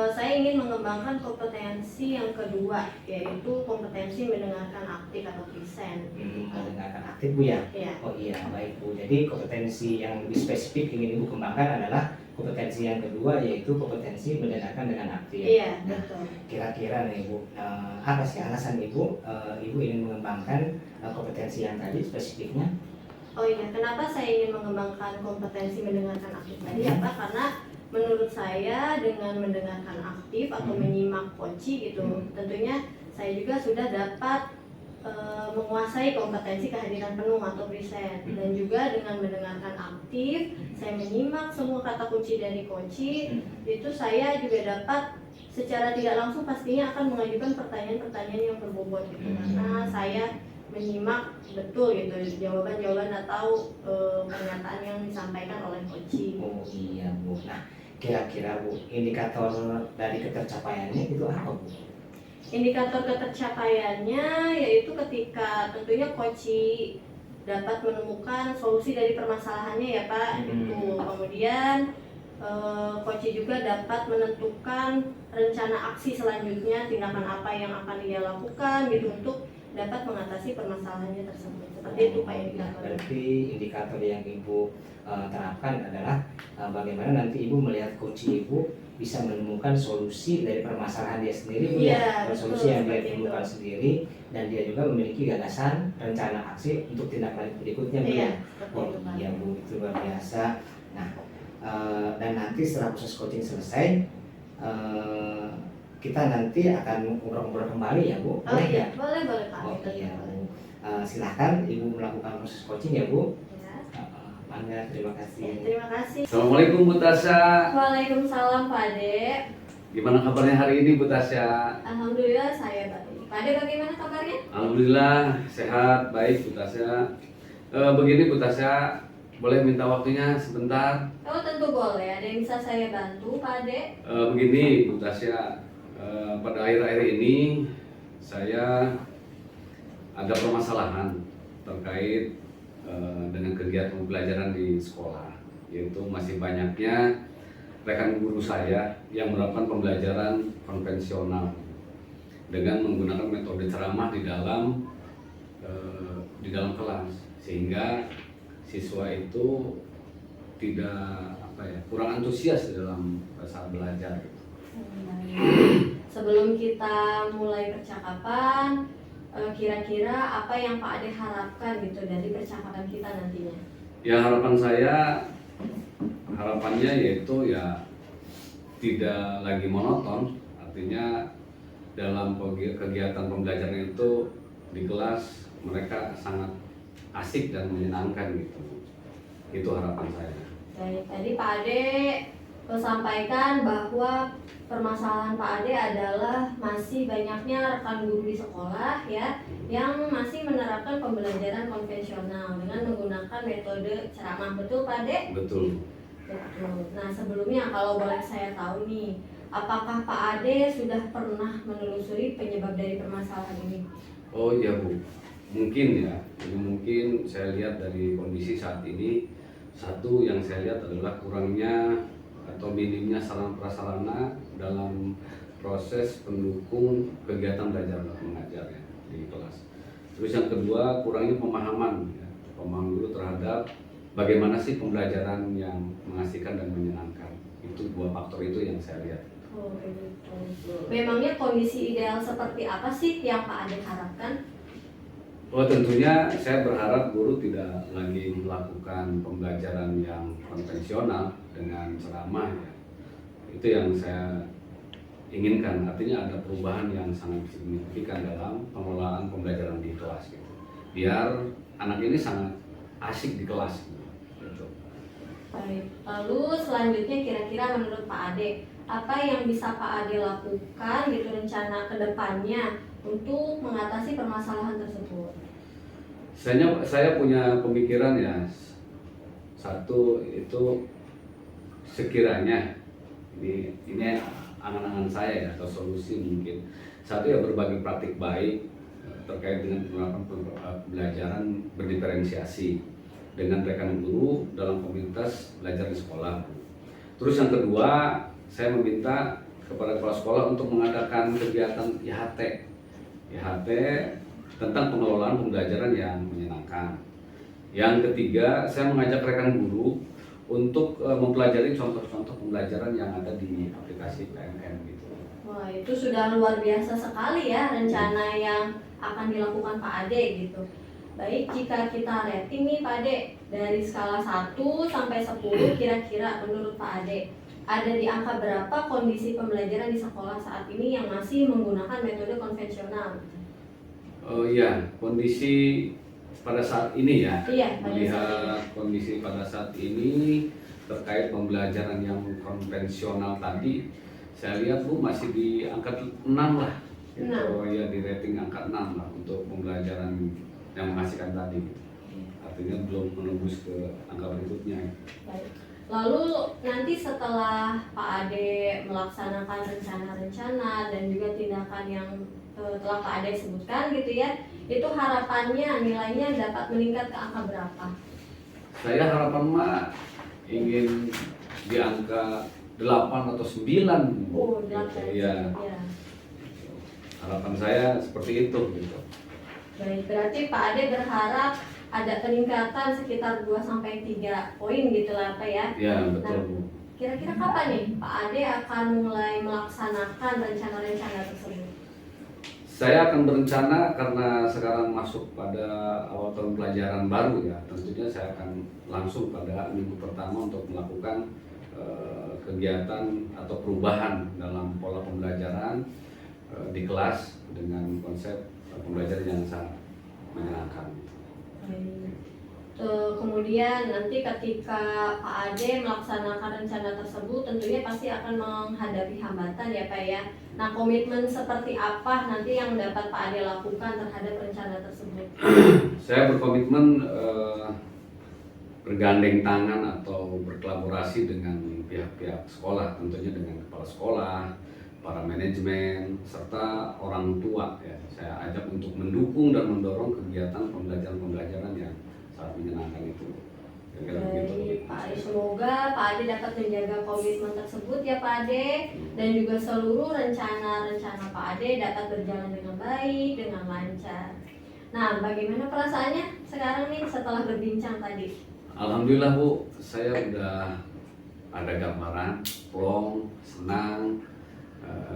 [SPEAKER 2] saya ingin mengembangkan kompetensi yang kedua, yaitu kompetensi mendengarkan aktif atau present.
[SPEAKER 3] Mendengarkan aktif Bu ya?
[SPEAKER 2] Iya.
[SPEAKER 3] Oh iya, baik Bu. Jadi kompetensi yang lebih spesifik yang ingin Ibu kembangkan adalah kompetensi yang kedua, yaitu kompetensi mendengarkan dengan aktif.
[SPEAKER 2] Iya,
[SPEAKER 3] Nah,
[SPEAKER 2] betul.
[SPEAKER 3] kira-kira nih Bu, apa sih alasan Ibu Ibu ingin mengembangkan kompetensi yang tadi spesifiknya?
[SPEAKER 2] Oh iya, kenapa saya ingin mengembangkan kompetensi mendengarkan aktif tadi? Apa? Karena menurut saya dengan mendengarkan aktif atau menyimak coaching gitu, tentunya saya juga sudah dapat menguasai kompetensi kehadiran penuh atau present, dan juga dengan mendengarkan aktif saya menyimak semua kata kunci dari coaching, itu saya juga dapat secara tidak langsung pastinya akan mengajukan pertanyaan-pertanyaan yang berbobot gitu, karena saya menyimak betul gitu jawaban-jawaban atau pernyataan yang disampaikan oleh coaching.
[SPEAKER 3] Oh iya Bu. Nah, kira-kira Bu, indikator dari ketercapaiannya itu apa Bu?
[SPEAKER 2] Indikator ketercapaiannya yaitu ketika tentunya coaching dapat menemukan solusi dari permasalahannya ya Pak. Itu kemudian coaching juga dapat menentukan rencana aksi selanjutnya, tindakan apa yang akan dia lakukan gitu untuk dapat mengatasi permasalahannya tersebut. Seperti itu Pak indikator.
[SPEAKER 3] Berarti indikator yang Ibu terapkan adalah bagaimana nanti Ibu melihat coaching Ibu bisa menemukan solusi dari permasalahan dia sendiri Bu ya.
[SPEAKER 2] Iya,
[SPEAKER 3] Solusi
[SPEAKER 2] betul,
[SPEAKER 3] yang dia
[SPEAKER 2] seperti
[SPEAKER 3] temukan
[SPEAKER 2] itu.
[SPEAKER 3] sendiri, dan dia juga memiliki gagasan, rencana aksi untuk tindak lanjut berikutnya Bu
[SPEAKER 2] Iya,
[SPEAKER 3] ya.
[SPEAKER 2] seperti
[SPEAKER 3] Oh
[SPEAKER 2] itu Pak.
[SPEAKER 3] iya Bu, itu luar biasa. Nah, dan nanti setelah proses coaching selesai, kita nanti akan ngobrol-ngobrol kembali ya Bu.
[SPEAKER 2] Oh iya,
[SPEAKER 3] Ya?
[SPEAKER 2] boleh Pak.
[SPEAKER 3] Oh
[SPEAKER 2] Itu
[SPEAKER 3] iya
[SPEAKER 2] boleh.
[SPEAKER 3] Bu. Silahkan Ibu melakukan proses coaching ya Bu.
[SPEAKER 2] Ya.
[SPEAKER 3] Mangga, terima
[SPEAKER 2] Ya,
[SPEAKER 3] kasih.
[SPEAKER 2] terima kasih.
[SPEAKER 1] Assalamualaikum Bu Tasya.
[SPEAKER 2] Waalaikumsalam Pak Ade.
[SPEAKER 1] Gimana kabarnya hari ini Bu Tasya?
[SPEAKER 2] Alhamdulillah saya baik. Pak Ade bagaimana kabarnya?
[SPEAKER 1] Alhamdulillah sehat, baik Bu Tasya. Begini Bu Tasya, boleh minta waktunya sebentar?
[SPEAKER 2] Oh tentu boleh. Ada yang bisa saya bantu Pak Ade?
[SPEAKER 1] Begini Bu Tasya, pada akhir-akhir ini saya ada permasalahan terkait dengan kegiatan pembelajaran di sekolah, yaitu masih banyaknya rekan guru saya yang melakukan pembelajaran konvensional dengan menggunakan metode ceramah di dalam kelas, sehingga siswa itu tidak kurang antusias dalam saat belajar.
[SPEAKER 2] Sebelum kita mulai percakapan, kira-kira apa yang Pak Ade harapkan gitu dari percakapan kita nantinya?
[SPEAKER 1] Ya harapannya yaitu ya tidak lagi monoton, artinya dalam kegiatan pembelajaran itu di kelas mereka sangat asik dan menyenangkan gitu. Itu harapan saya.
[SPEAKER 2] Baik, tadi Pak Ade sampaikan bahwa permasalahan Pak Ade adalah masih banyaknya rekan guru di sekolah ya yang masih menerapkan pembelajaran konvensional dengan menggunakan metode ceramah. Betul Pak Ade?
[SPEAKER 1] Betul.
[SPEAKER 2] Betul. Nah sebelumnya kalau boleh saya tahu nih, apakah Pak Ade sudah pernah menelusuri penyebab dari permasalahan ini?
[SPEAKER 1] Oh iya Bu, mungkin ya. Jadi mungkin saya lihat dari kondisi saat ini, satu yang saya lihat adalah kurangnya atau minimnya sarana prasarana dalam proses pendukung kegiatan belajar mengajar ya, di kelas. Terus yang kedua, kurangnya pemahaman ya, pemahaman guru terhadap bagaimana sih pembelajaran yang mengasihkan dan menyenangkan. Itu dua faktor itu yang saya lihat.
[SPEAKER 2] Oh begitu. Memangnya kondisi ideal seperti apa sih yang Pak Ade harapkan?
[SPEAKER 1] Oh, tentunya saya berharap guru tidak lagi melakukan pembelajaran yang konvensional dengan ceramah ya. Itu yang saya inginkan, artinya ada perubahan yang sangat signifikan dalam pengelolaan pembelajaran di kelas gitu. Biar anak ini sangat asik di kelas gitu.
[SPEAKER 2] Baik, lalu selanjutnya kira-kira menurut Pak Ade, apa yang bisa Pak Ade lakukan gitu rencana ke depannya untuk mengatasi permasalahan tersebut?
[SPEAKER 1] Saya punya pemikiran ya, satu itu sekiranya ini angan-angan saya ya, atau solusi mungkin. Satu ya berbagi praktik baik terkait dengan penerapan pembelajaran berdiferensiasi dengan rekan guru dalam komunitas belajar di sekolah. Terus yang kedua, saya meminta kepada kepala sekolah untuk mengadakan kegiatan IHT tentang pengelolaan pembelajaran yang menyenangkan. Yang ketiga, saya mengajak rekan guru untuk mempelajari contoh-contoh pembelajaran yang ada di aplikasi PMM gitu.
[SPEAKER 2] Wah, itu sudah luar biasa sekali ya rencana yang akan dilakukan Pak Ade gitu. Baik, jika kita rating nih Pak Ade, dari skala 1 sampai 10 kira-kira menurut Pak Ade, ada di angka berapa kondisi pembelajaran di sekolah saat ini yang masih menggunakan metode konvensional?
[SPEAKER 1] Oh iya, kondisi pada saat ini ya,
[SPEAKER 2] Iya, pada saat
[SPEAKER 1] melihat kondisi pada saat ini terkait pembelajaran yang konvensional tadi, saya lihat Bu masih di angka 6 lah. Gitu.
[SPEAKER 2] Enam.
[SPEAKER 1] Ya di rating angka 6 lah untuk pembelajaran yang mengasihkan tadi. Artinya belum menembus ke angka berikutnya.
[SPEAKER 2] Baik. Lalu nanti setelah Pak Ade melaksanakan rencana-rencana dan juga tindakan yang telah Pak Ade sebutkan gitu ya, itu harapannya nilainya dapat meningkat ke angka berapa?
[SPEAKER 1] Saya harapan mah ingin di angka 8 atau 9.
[SPEAKER 2] Oh,
[SPEAKER 1] Gitu.
[SPEAKER 2] 8.
[SPEAKER 1] Iya.
[SPEAKER 2] Ya.
[SPEAKER 1] Harapan saya seperti itu gitu.
[SPEAKER 2] Baik, berarti Pak Ade berharap ada peningkatan sekitar 2-3 poin gitu lah Pak ya.
[SPEAKER 1] Ya, betul
[SPEAKER 2] Nah,
[SPEAKER 1] Bu.
[SPEAKER 2] kira-kira kapan nih Pak Ade akan mulai melaksanakan rencana-rencana tersebut?
[SPEAKER 1] Saya akan berencana karena sekarang masuk pada awal tahun pelajaran baru ya. Tentunya saya akan langsung pada minggu pertama untuk melakukan kegiatan atau perubahan dalam pola pembelajaran di kelas dengan konsep pembelajaran yang sangat menyenangkan.
[SPEAKER 2] Baik. Kemudian nanti ketika Pak Ade melaksanakan rencana tersebut tentunya pasti akan menghadapi hambatan ya Pak ya. Nah, komitmen seperti apa nanti yang dapat Pak Ade lakukan terhadap rencana tersebut?
[SPEAKER 1] Saya berkomitmen bergandeng tangan atau berkolaborasi dengan pihak-pihak sekolah, tentunya dengan kepala sekolah, para manajemen, serta orang tua ya. Saya ajak untuk mendukung dan mendorong kegiatan pembelajaran yang sangat menyenangkan itu. Kira-kira begitu.
[SPEAKER 2] Baik, Pak Ade, semoga Pak Ade dapat menjaga komitmen tersebut ya Pak Ade, dan juga seluruh rencana-rencana Pak Ade dapat berjalan dengan baik, dengan lancar. Nah, bagaimana perasaannya sekarang nih setelah berbincang tadi?
[SPEAKER 1] Alhamdulillah Bu, saya udah ada gambaran, plong, senang,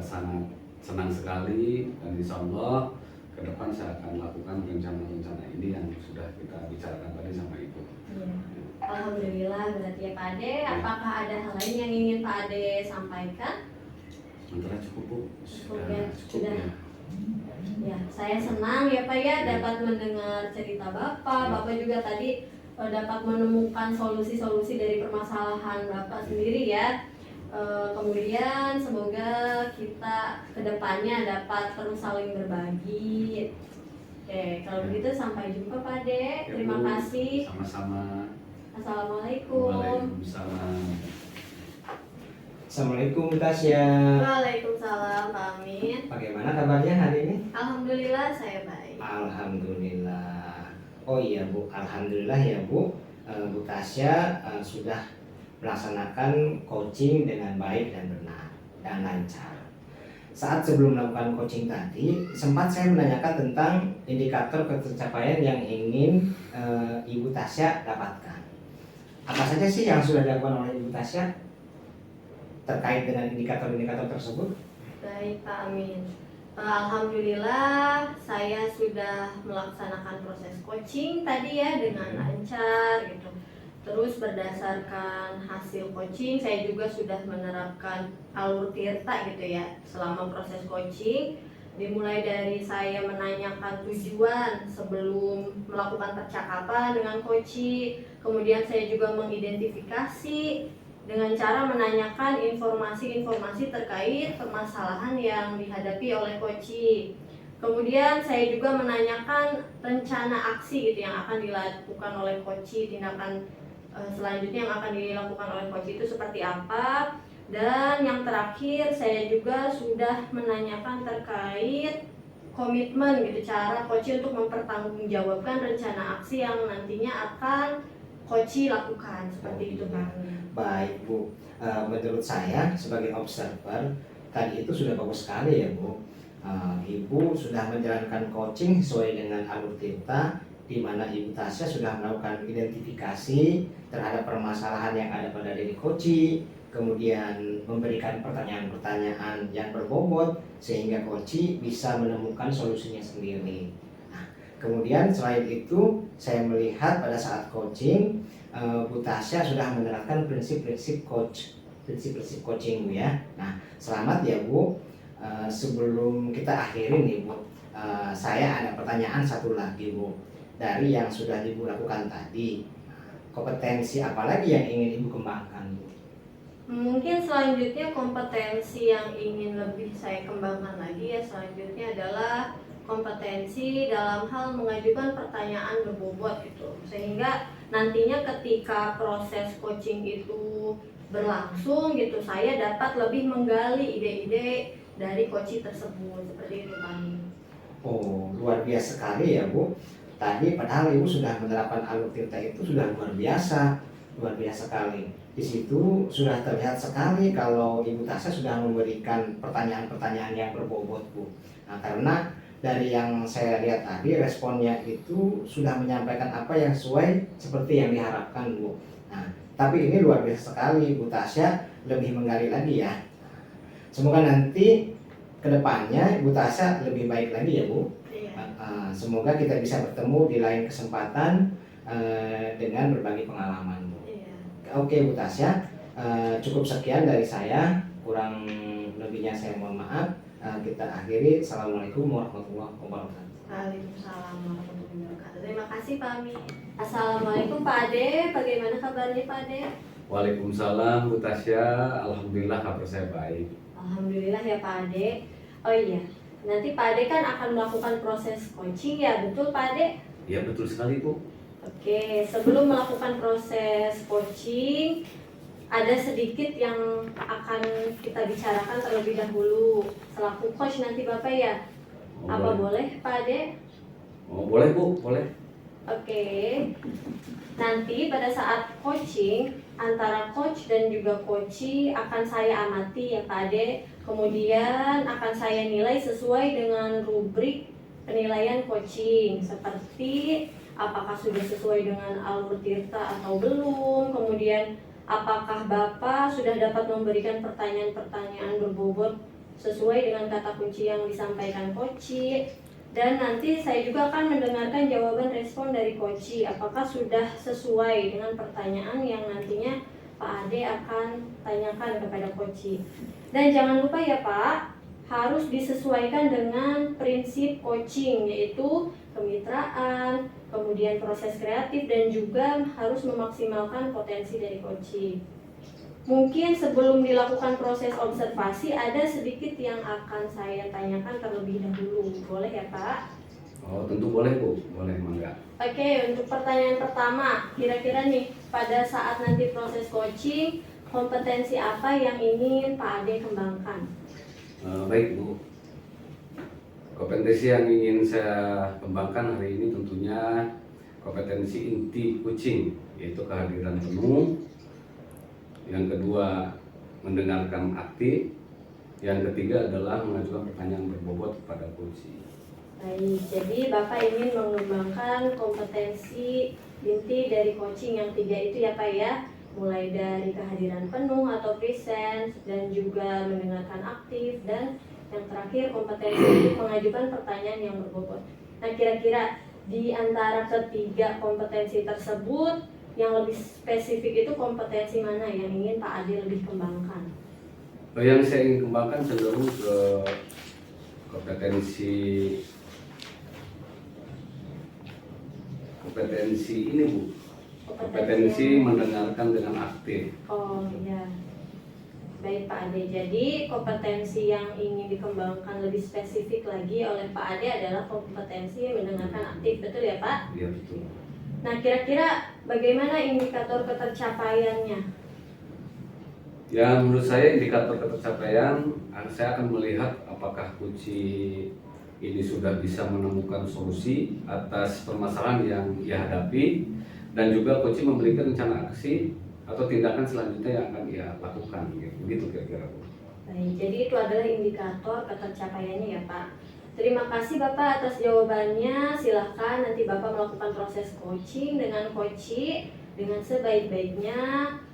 [SPEAKER 1] sangat senang sekali, dan insya Allah ke depan saya akan lakukan rencana-rencana ini yang sudah kita bicarakan tadi sama Ibu.
[SPEAKER 2] Ya. Alhamdulillah berarti ya Pak Ade. Apakah ada hal lain yang ingin Pak Ade sampaikan?
[SPEAKER 1] Sementara cukup Bu,
[SPEAKER 2] Cukup ya,
[SPEAKER 1] cukup
[SPEAKER 2] sudah.
[SPEAKER 1] ya.
[SPEAKER 2] Ya, saya senang ya Pak ya dapat mendengar cerita Bapak. Bapak juga tadi dapat menemukan solusi-solusi dari permasalahan Bapak sendiri ya. Kemudian semoga kita kedepannya dapat terus saling berbagi. Oke, kalau begitu sampai jumpa Pak Ade.
[SPEAKER 1] Ya,
[SPEAKER 2] Terima
[SPEAKER 1] Bu.
[SPEAKER 2] kasih.
[SPEAKER 1] Sama-sama.
[SPEAKER 2] Assalamualaikum.
[SPEAKER 1] Waalaikumsalam.
[SPEAKER 3] Assalamualaikum Bu Tasya.
[SPEAKER 2] Waalaikumsalam Pak Amin.
[SPEAKER 3] Bagaimana kabarnya hari ini?
[SPEAKER 2] Alhamdulillah saya baik.
[SPEAKER 3] Alhamdulillah. Oh iya Bu, alhamdulillah ya Bu. Bu Tasya sudah melaksanakan coaching dengan baik dan benar dan lancar. Saat sebelum melakukan coaching tadi, sempat saya menanyakan tentang indikator pencapaian yang ingin Ibu Tasya dapatkan. Apa saja sih yang sudah dilakukan oleh Ibu Tasya terkait dengan indikator-indikator tersebut?
[SPEAKER 2] Baik Pak Amin. Alhamdulillah saya sudah melaksanakan proses coaching tadi ya dengan lancar gitu. Terus berdasarkan hasil coaching saya juga sudah menerapkan alur tirta gitu ya selama proses coaching. Dimulai dari saya menanyakan tujuan sebelum melakukan percakapan dengan coach, kemudian saya juga mengidentifikasi dengan cara menanyakan informasi-informasi terkait permasalahan yang dihadapi oleh coach. Kemudian saya juga menanyakan rencana aksi gitu yang akan dilakukan oleh coach, tindakan selanjutnya yang akan dilakukan oleh coach itu seperti apa. Dan yang terakhir saya juga sudah menanyakan terkait komitmen gitu, cara coach untuk mempertanggungjawabkan rencana aksi yang nantinya akan coach lakukan seperti itu Pak.
[SPEAKER 3] Baik Bu, menurut saya sebagai observer tadi itu sudah bagus sekali ya Bu. Ibu sudah menjalankan coaching sesuai dengan alur tirta, di mana Ibu Tasya sudah melakukan identifikasi terhadap permasalahan yang ada pada diri coach, kemudian memberikan pertanyaan-pertanyaan yang berbobot sehingga coach bisa menemukan solusinya sendiri. Nah, kemudian selain itu saya melihat pada saat coaching Bu Tasya sudah menerapkan prinsip-prinsip coaching Bu ya. Nah, selamat ya Bu. Sebelum kita akhiri nih Bu, saya ada pertanyaan satu lagi Bu. Dari yang sudah Ibu lakukan tadi, kompetensi apa lagi yang ingin Ibu kembangkan Bu?
[SPEAKER 2] Mungkin selanjutnya kompetensi yang ingin lebih saya kembangkan lagi ya selanjutnya adalah kompetensi dalam hal mengajukan pertanyaan berbobot gitu, sehingga nantinya ketika proses coaching itu berlangsung gitu saya dapat lebih menggali ide-ide dari coach tersebut seperti itu Pak.
[SPEAKER 3] Oh, luar biasa sekali ya Bu. Tadi padahal Ibu sudah menerapkan alur tirta itu sudah luar biasa sekali. Di situ sudah terlihat sekali kalau Ibu Tasya sudah memberikan pertanyaan-pertanyaan yang berbobot Bu. Nah, karena dari yang saya lihat tadi responnya itu sudah menyampaikan apa yang sesuai seperti yang diharapkan Bu. Nah, tapi ini luar biasa sekali Bu Tasya lebih menggali lagi ya. Semoga nanti kedepannya Bu Tasya lebih baik lagi ya Bu. Semoga kita bisa bertemu di lain kesempatan dengan berbagi pengalaman Bu. Oke Bu Tasya, cukup sekian dari saya, kurang lebihnya saya mohon maaf. Kita akhiri. Assalamualaikum warahmatullahi wabarakatuh.
[SPEAKER 2] Waalaikumsalam warahmatullahi wabarakatuh. Terima kasih Pak Ami. Assalamualaikum Pak Ade, bagaimana kabarnya Pak Ade?
[SPEAKER 1] Waalaikumsalam Bu Tasya, alhamdulillah kabar saya baik.
[SPEAKER 2] Alhamdulillah ya Pak Ade. Oh iya, nanti Pak Ade kan akan melakukan proses coaching ya, betul Pak Ade?
[SPEAKER 1] Ya betul sekali Bu.
[SPEAKER 2] Oke, sebelum melakukan proses coaching, ada sedikit yang akan kita bicarakan terlebih dahulu selaku coach nanti Bapak ya. Apa boleh Pak Ade?
[SPEAKER 1] Oh, boleh Bu, boleh.
[SPEAKER 2] Oke. Nanti pada saat coaching antara coach dan juga coachee akan saya amati ya Pak Ade. Kemudian akan saya nilai sesuai dengan rubrik penilaian coaching, seperti apakah sudah sesuai dengan alur tirta atau belum, kemudian apakah Bapak sudah dapat memberikan pertanyaan-pertanyaan berbobot sesuai dengan kata kunci yang disampaikan coachee. Dan nanti saya juga akan mendengarkan jawaban respon dari coachee, apakah sudah sesuai dengan pertanyaan yang nantinya Pak Ade akan tanyakan kepada coachee. Dan jangan lupa ya Pak, harus disesuaikan dengan prinsip coaching, yaitu kemitraan, kemudian proses kreatif, dan juga harus memaksimalkan potensi dari coachee. Mungkin sebelum dilakukan proses observasi ada sedikit yang akan saya tanyakan terlebih dahulu. Boleh ya Pak?
[SPEAKER 1] Oh tentu boleh Bu, boleh mangga.
[SPEAKER 2] Oke, untuk pertanyaan pertama, kira-kira nih pada saat nanti proses coaching, kompetensi apa yang ingin Pak Ade kembangkan?
[SPEAKER 1] Baik Bu, kompetensi yang ingin saya kembangkan hari ini tentunya kompetensi inti coaching, yaitu kehadiran penuh. Yang kedua, mendengarkan aktif. Yang ketiga adalah mengajukan pertanyaan berbobot kepada coachee.
[SPEAKER 2] Baik, jadi Bapak ingin mengembangkan kompetensi inti dari coaching yang 3 itu ya Pak ya, mulai dari kehadiran penuh atau presence, dan juga mendengarkan aktif, dan Yang terakhir, kompetensi untuk mengajukan pertanyaan yang berbobot. Nah, kira-kira di antara ketiga kompetensi tersebut, yang lebih spesifik itu kompetensi mana yang ingin Pak Ade lebih kembangkan?
[SPEAKER 1] Yang saya ingin kembangkan cenderung ke kompetensi ini Bu, kompetensi mendengarkan dengan aktif.
[SPEAKER 2] Oh iya, baik Pak Ade. Jadi kompetensi yang ingin dikembangkan lebih spesifik lagi oleh Pak Ade adalah kompetensi mendengarkan aktif, betul ya Pak?
[SPEAKER 1] Iya betul.
[SPEAKER 2] Nah, kira-kira bagaimana indikator ketercapaiannya?
[SPEAKER 1] Ya menurut saya indikator ketercapaian, saya akan melihat apakah Kuci ini sudah bisa menemukan solusi atas permasalahan yang ia hadapi, dan juga Kuci memberikan rencana aksi atau tindakan selanjutnya yang akan ia lakukan, begitu kira-kira.
[SPEAKER 2] Baik, jadi itu adalah indikator ketercapaiannya ya Pak. Terima kasih Bapak atas jawabannya. Silahkan nanti Bapak melakukan proses coaching dengan Koci dengan sebaik-baiknya.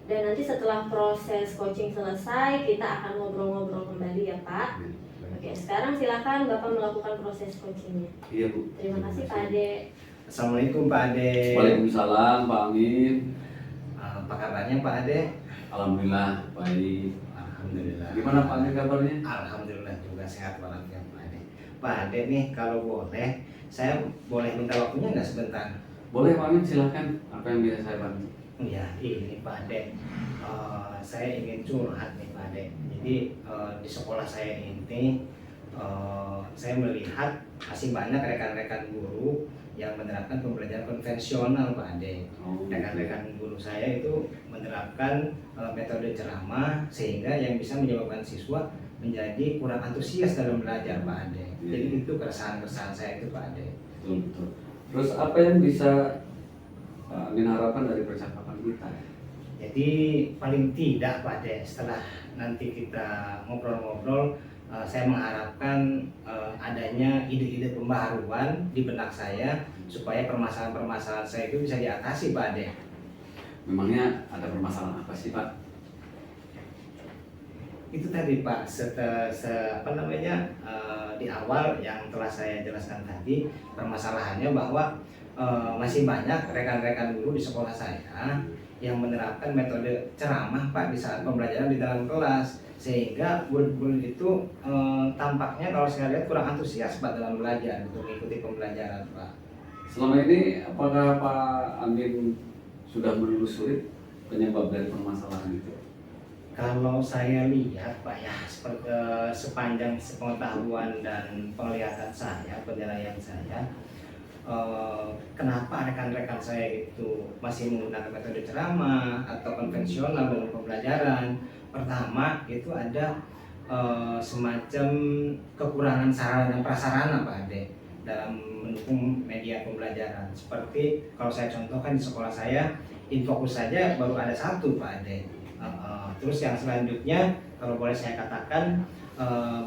[SPEAKER 2] Dan nanti setelah proses coaching selesai, kita akan ngobrol-ngobrol kembali ya Pak. Oke, sekarang silakan Bapak melakukan proses coachingnya.
[SPEAKER 1] Iya Bu.
[SPEAKER 2] Terima kasih Pak Ade.
[SPEAKER 3] Assalamualaikum Pak Ade.
[SPEAKER 1] Waalaikumsalam Pak Amin.
[SPEAKER 3] Apa kabarnya Pak Ade?
[SPEAKER 1] Alhamdulillah baik.
[SPEAKER 3] Alhamdulillah.
[SPEAKER 1] Gimana Pak Amin kabarnya?
[SPEAKER 3] Alhamdulillah juga sehat walafiat Pak Ade. Pak Ade nih, kalau boleh, saya boleh minta waktunya nggak sebentar?
[SPEAKER 1] Boleh Pak Amin, silakan. Apa yang bisa saya bantu?
[SPEAKER 3] Ya, ini Pak Ade, saya ingin curhat nih Pak Ade. Jadi di sekolah saya ini, saya melihat masih banyak rekan-rekan guru yang menerapkan pembelajaran konvensional Pak Ade. Rekan-rekan guru saya itu menerapkan metode ceramah sehingga yang bisa menyebabkan siswa menjadi kurang antusias dalam belajar Pak Ade. Jadi itu keresahan-keresahan saya itu Pak Ade.
[SPEAKER 1] Betul, betul. Terus apa yang bisa Pak Amin harapkan dari percakapan kita?
[SPEAKER 3] Jadi paling tidak Pak Ade, setelah nanti kita ngobrol-ngobrol, saya mengharapkan adanya ide-ide pembaharuan di benak saya supaya permasalahan-permasalahan saya itu bisa diatasi Pak Ade.
[SPEAKER 1] Memangnya ada permasalahan apa sih Pak?
[SPEAKER 3] Itu tadi Pak, di awal yang telah saya jelaskan tadi, permasalahannya bahwa masih banyak rekan-rekan guru di sekolah saya yang menerapkan metode ceramah Pak di saat pembelajaran di dalam kelas, sehingga murid-murid itu tampaknya kalau saya lihat kurang antusias Pak dalam belajar untuk mengikuti pembelajaran Pak.
[SPEAKER 1] Selama ini apakah Pak Amin sudah menelusuri penyebab dari permasalahan itu?
[SPEAKER 3] Kalau saya lihat Pak ya, sepanjang sepengetahuan dan penglihatan saya, penilaian saya, kenapa rekan-rekan saya itu masih menggunakan metode ceramah atau konvensional dalam pembelajaran? Pertama itu ada semacam kekurangan sarana dan prasarana Pak Ade dalam mendukung media pembelajaran. Seperti kalau saya contohkan di sekolah saya, Infokus saja baru ada satu Pak Ade. Terus yang selanjutnya kalau boleh saya katakan,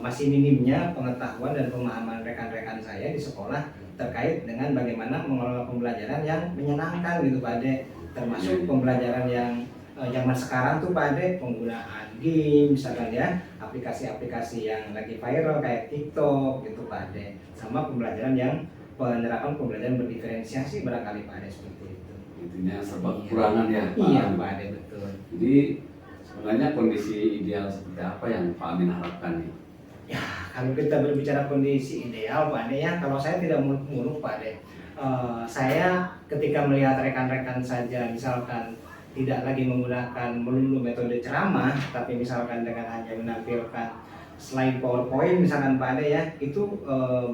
[SPEAKER 3] masih minimnya pengetahuan dan pemahaman rekan-rekan saya di sekolah terkait dengan bagaimana mengelola pembelajaran yang menyenangkan gitu Pak Ade, termasuk pembelajaran yang zaman sekarang tuh Pak Ade, penggunaan game misalkan ya, aplikasi-aplikasi yang lagi viral kayak TikTok gitu Pak Ade, sama pembelajaran yang penerapan pembelajaran berdiferensiasi barangkali Pak Ade, seperti itu.
[SPEAKER 1] Intinya serba kekurangan ya Pak?
[SPEAKER 3] Iya Pak Ade, betul.
[SPEAKER 1] Jadi sebenarnya kondisi ideal seperti apa yang Pak Amin harapkan nih?
[SPEAKER 3] Ya, kalau kita berbicara kondisi ideal Pak Ade ya, kalau saya tidak muluk-muluk Pak Ade, saya ketika melihat rekan-rekan saja misalkan tidak lagi menggunakan melulu metode ceramah, tapi misalkan dengan hanya menampilkan slide PowerPoint misalkan Pak Ade ya, itu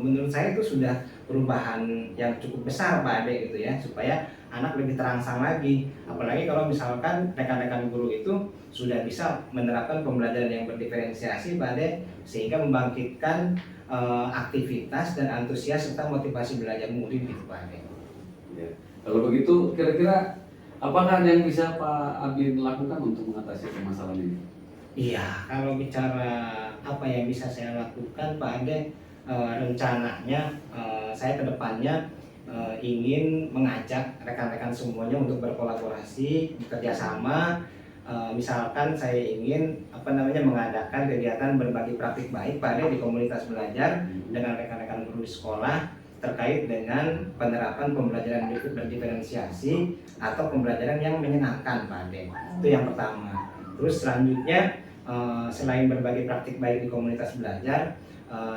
[SPEAKER 3] menurut saya itu sudah perubahan yang cukup besar Pak Ade gitu ya, supaya anak lebih terangsang lagi. Apalagi kalau misalkan rekan-rekan guru itu sudah bisa menerapkan pembelajaran yang berdiferensiasi Pak Ade, sehingga membangkitkan aktivitas dan antusias serta motivasi belajar murid gitu Pak Ade.
[SPEAKER 1] Ya. Kalau begitu kira-kira apakah ada yang bisa Pak Amin lakukan untuk mengatasi permasalahan ini?
[SPEAKER 3] Iya, kalau bicara apa yang bisa saya lakukan Pak Ade, rencananya saya kedepannya ingin mengajak rekan-rekan semuanya untuk berkolaborasi, bekerja sama, misalkan saya ingin mengadakan kegiatan berbagi praktik baik Pak Ade di komunitas belajar dengan rekan-rekan guru di sekolah terkait dengan penerapan pembelajaran berdiferensiasi atau pembelajaran yang menyenangkan Pak Ade. Itu yang pertama. Terus selanjutnya selain berbagi praktik baik di komunitas belajar,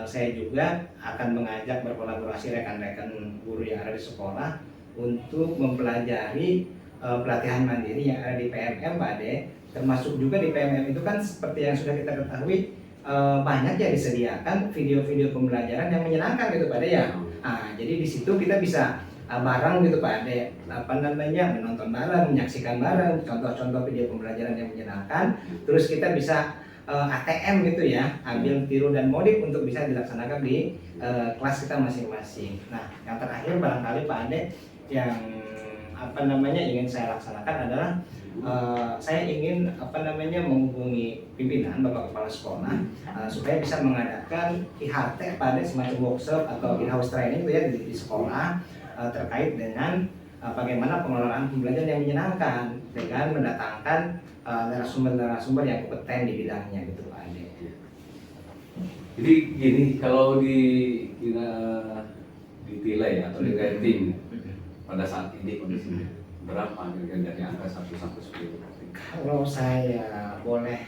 [SPEAKER 3] saya juga akan mengajak berkolaborasi rekan-rekan guru yang ada di sekolah untuk mempelajari pelatihan mandiri yang ada di PMM Pak Ade. Termasuk juga di PMM itu kan seperti yang sudah kita ketahui banyak ya disediakan video-video pembelajaran yang menyenangkan gitu Pak Ade ya. Nah, jadi di situ kita bisa bareng gitu Pak Ade, menonton bareng, menyaksikan bareng contoh-contoh video pembelajaran yang menyenangkan. Terus kita bisa ATM gitu ya, ambil tiru dan modif untuk bisa dilaksanakan di kelas kita masing-masing. Nah, yang terakhir barangkali Pak Ade yang ingin saya laksanakan adalah saya ingin menghubungi pimpinan Bapak Kepala Sekolah supaya bisa mengadakan IHT pada semacam workshop atau in-house training itu ya di sekolah terkait dengan bagaimana pengelolaan pembelajaran yang menyenangkan dengan mendatangkan narasumber-narasumber yang kompeten di bidangnya gitu Pak Ade.
[SPEAKER 1] Jadi gini, kalau ditilai atau di rating pada saat ini kondisinya berapa kira-kira dari angka 1 sampai 10?
[SPEAKER 3] Kalau saya boleh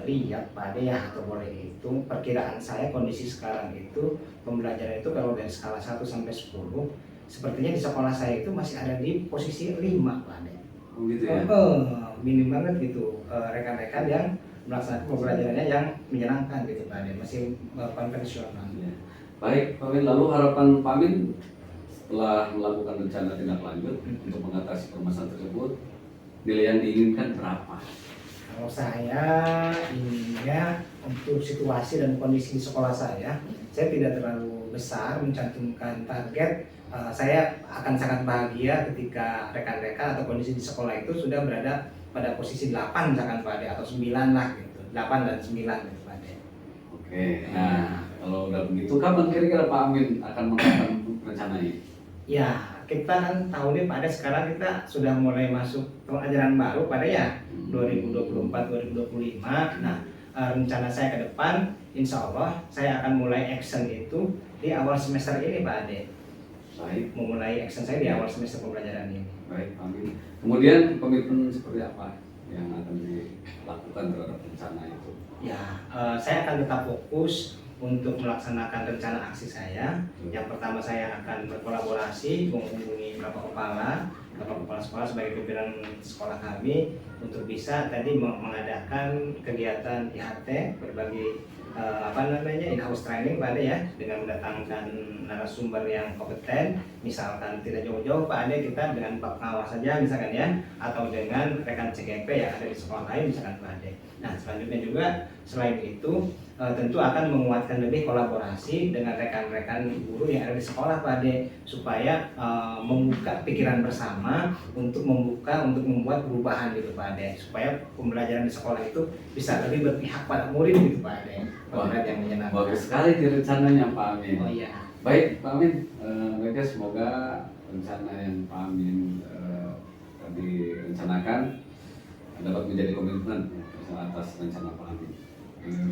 [SPEAKER 3] lihat Pak Ade ya, atau boleh hitung, perkiraan saya kondisi sekarang itu pembelajaran itu kalau dari skala 1 sampai 10 sepertinya di sekolah saya itu masih ada di posisi 5 Pak Ade.
[SPEAKER 1] Oh gitu ya?
[SPEAKER 3] Minim banget gitu rekan-rekan yang melaksanakan pembelajarannya yang menyenangkan gitu Pak Ade, masih konvensional.
[SPEAKER 1] Ya. Baik Pak Amin, lalu harapan Pak Amin setelah melakukan rencana tindak lanjut untuk mengatasi permasalahan tersebut, nilai yang diinginkan berapa?
[SPEAKER 3] Kalau saya inginnya untuk situasi dan kondisi di sekolah saya tidak terlalu besar mencantumkan target. Saya akan sangat bahagia ketika rekan-rekan atau kondisi di sekolah itu sudah berada pada posisi 8 misalkan Pak Ade, atau 9 lah gitu, 8 dan 9 gitu Pak Ade.
[SPEAKER 1] Oke, nah kalau udah begitu kapan kira-kira Pak Amin akan melakukan rencananya?
[SPEAKER 3] Ya, kita kan tahu nih Pak Ade, sekarang kita sudah mulai masuk tahun ajaran baru Pak Ade ya, 2024-2025. Nah, rencana saya ke depan, insya Allah saya akan mulai action itu di awal semester ini Pak Ade.
[SPEAKER 1] Baik.
[SPEAKER 3] Memulai action saya di awal semester pembelajaran ini.
[SPEAKER 1] Baik, Pak Amin. Kemudian komitmen seperti apa yang akan dilakukan terhadap rencana itu?
[SPEAKER 3] Ya, saya akan tetap fokus untuk melaksanakan rencana aksi saya. Yang pertama saya akan berkolaborasi menghubungi beberapa kepala sekolah sebagai pimpinan sekolah kami untuk bisa tadi mengadakan kegiatan IHT berbagi in-house training Pak Ade ya, dengan mendatangkan narasumber yang kompeten, misalkan tidak jauh-jauh Pak Ade, kita dengan Pak Pengawas saja misalkan ya, atau dengan rekan CGP yang ada di sekolah lain misalkan Pak Ade. Nah, selanjutnya juga selain itu tentu akan menguatkan lebih kolaborasi dengan rekan-rekan guru yang ada di sekolah Pak Ade, supaya membuka pikiran bersama untuk membuat perubahan gitu Pak Ade, supaya pembelajaran di sekolah itu bisa lebih berpihak pada murid gitu Pak Ade. Yang menyenangkan.
[SPEAKER 1] Bagus sekali di rencananya Pak Amin.
[SPEAKER 3] Oh iya.
[SPEAKER 1] Baik Pak Amin, mereka semoga rencana yang Pak Amin tadi rencanakan dapat menjadi komitmen atas rencana Pak Amin.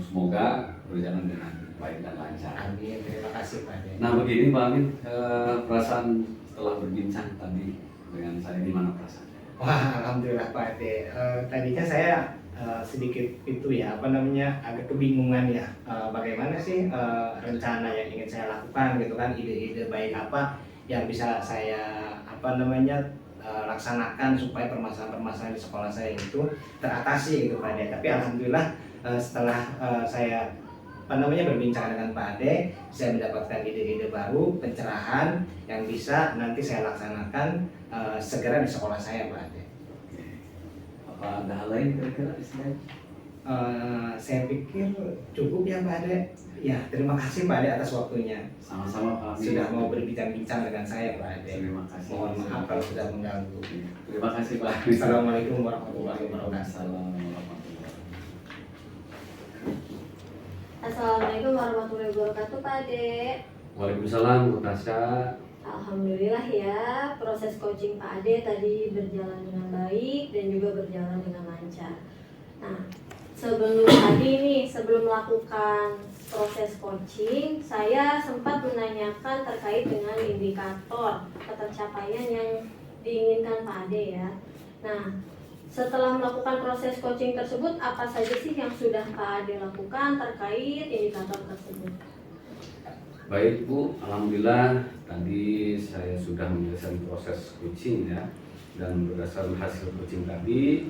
[SPEAKER 1] Semoga berjalan dengan baik dan lancar.
[SPEAKER 3] Amin, terima kasih Pak Ade.
[SPEAKER 1] Nah begini Pak Amin, perasaan setelah berbincang tadi dengan saya, gimana perasaan?
[SPEAKER 3] Wah, alhamdulillah Pak Ade. Tadinya saya sedikit itu ya, agak kebingungan ya, bagaimana sih rencana yang ingin saya lakukan gitu kan, ide-ide baik apa yang bisa saya laksanakan supaya permasalahan-permasalahan di sekolah saya itu teratasi gitu Pak Ade. Tapi alhamdulillah setelah saya berbincang dengan Pak Ade, saya mendapatkan ide-ide baru, pencerahan yang bisa nanti saya laksanakan segera di sekolah saya Pak Ade.
[SPEAKER 1] Apa ada hal lain kira-kira istilahnya?
[SPEAKER 3] Saya pikir cukup ya Pak Ade. Ya, terima kasih Pak Ade atas waktunya.
[SPEAKER 1] Sama-sama Pak Amin.
[SPEAKER 3] Sudah mau berbincang-bincang dengan saya Pak Ade.
[SPEAKER 1] Terima kasih.
[SPEAKER 3] Mohon maaf kalau sudah mengganggu.
[SPEAKER 1] Terima kasih Pak Amin.
[SPEAKER 3] Assalamualaikum warahmatullahi wabarakatuh.
[SPEAKER 2] Assalamualaikum warahmatullahi wabarakatuh Pak Ade.
[SPEAKER 1] Waalaikumsalam, Bu Tasya.
[SPEAKER 2] Alhamdulillah ya, proses coaching Pak Ade tadi berjalan dengan baik dan juga berjalan dengan lancar. Nah, sebelum melakukan proses coaching, saya sempat menanyakan terkait dengan indikator ketercapaian yang diinginkan Pak Ade ya. Nah, setelah melakukan proses coaching tersebut, apa saja sih yang sudah Pak Ade lakukan terkait indikator tersebut?
[SPEAKER 1] Baik Bu, alhamdulillah tadi saya sudah menyelesaikan proses coaching ya, dan berdasarkan hasil coaching tadi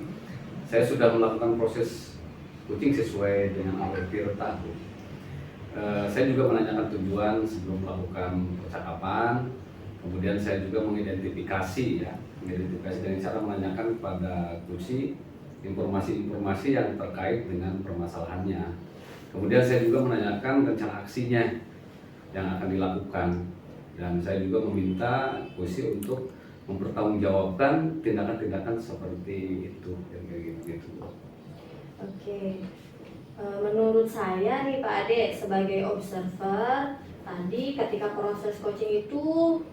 [SPEAKER 1] saya sudah melakukan proses coaching sesuai dengan alur Tirta Bu. Saya juga menanyakan tujuan sebelum melakukan percakapan, kemudian saya juga mengidentifikasi dengan cara menanyakan kepada coach informasi-informasi yang terkait dengan permasalahannya. Kemudian saya juga menanyakan rencana aksinya yang akan dilakukan, dan saya juga meminta Kusi untuk mempertanggungjawabkan tindakan-tindakan seperti itu dan kayak gitu.
[SPEAKER 2] Oke, menurut saya nih Pak Ade sebagai observer, tadi ketika proses coaching itu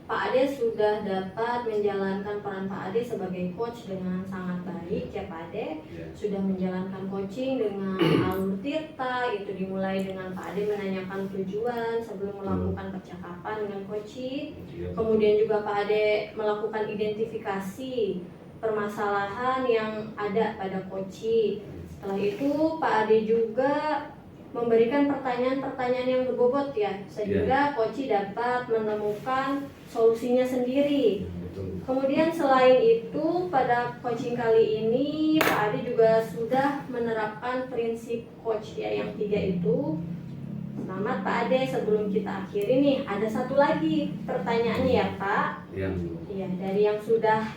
[SPEAKER 2] Pak Ade sudah dapat menjalankan peran Pak Ade sebagai coach dengan sangat baik ya Pak Ade. Sudah menjalankan coaching dengan alur Tirta, itu dimulai dengan Pak Ade menanyakan tujuan sebelum melakukan percakapan dengan coaching. Kemudian juga Pak Ade melakukan identifikasi permasalahan yang ada pada coaching. Setelah itu Pak Ade juga memberikan pertanyaan-pertanyaan yang berbobot ya, sehingga coach dapat menemukan solusinya sendiri. Kemudian selain itu pada coaching kali ini Pak Ade juga sudah menerapkan prinsip coach ya yang 3 itu. Selamat Pak Ade, sebelum kita akhiri nih ada satu lagi pertanyaannya ya Pak. Iya, dari yang sudah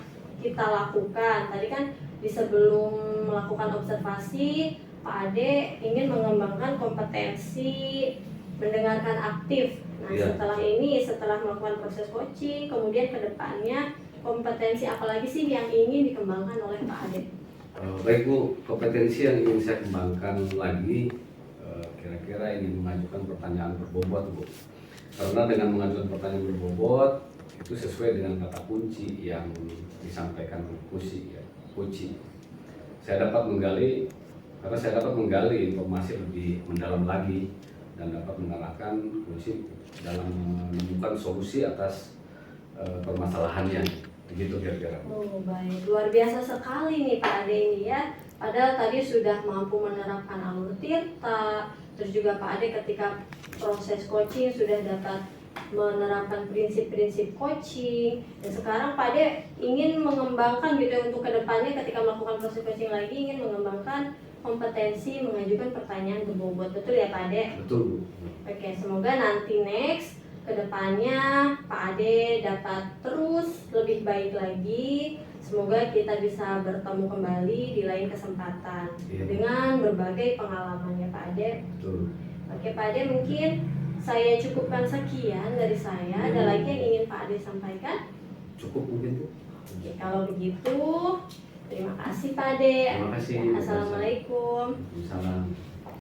[SPEAKER 2] kita lakukan tadi kan di sebelum melakukan observasi Pak Ade ingin mengembangkan kompetensi mendengarkan aktif. Nah, setelah melakukan proses coaching, kemudian ke depannya kompetensi apa lagi sih yang ingin dikembangkan oleh Pak Ade?
[SPEAKER 1] Baik Bu, kompetensi yang ingin saya kembangkan lagi kira-kira ingin mengajukan pertanyaan berbobot Bu. Karena dengan mengajukan pertanyaan berbobot itu sesuai dengan kata kunci yang disampaikan Kusi ya, kunci. Saya dapat menggali informasi lebih mendalam lagi dan dapat mengarahkan Kusi dalam menemukan solusi atas permasalahannya. Begitu kira-kira.
[SPEAKER 2] Oh baik, luar biasa sekali nih Pak Ade ini ya. Padahal tadi sudah mampu menerapkan alur Tirta, terus juga Pak Ade ketika proses coaching sudah dapat menerapkan prinsip-prinsip coaching, dan sekarang Pak Ade ingin mengembangkan gitu ya, untuk kedepannya ketika melakukan proses coaching lagi ingin mengembangkan kompetensi mengajukan pertanyaan berbobot. Betul ya Pak Ade?
[SPEAKER 1] Betul.
[SPEAKER 2] Oke, semoga nanti next kedepannya Pak Ade dapat terus lebih baik lagi. Semoga kita bisa bertemu kembali di lain kesempatan dengan berbagai pengalamannya Pak Ade.
[SPEAKER 1] Betul.
[SPEAKER 2] Oke Pak Ade, mungkin saya cukupkan sekian dari saya. Ada lagi yang ingin Pak Ade sampaikan?
[SPEAKER 1] Cukup mungkin Bu.
[SPEAKER 2] Oke, kalau begitu terima kasih Pak Ade.
[SPEAKER 1] Terima kasih.
[SPEAKER 2] Assalamualaikum.
[SPEAKER 1] Waalaikumsalam.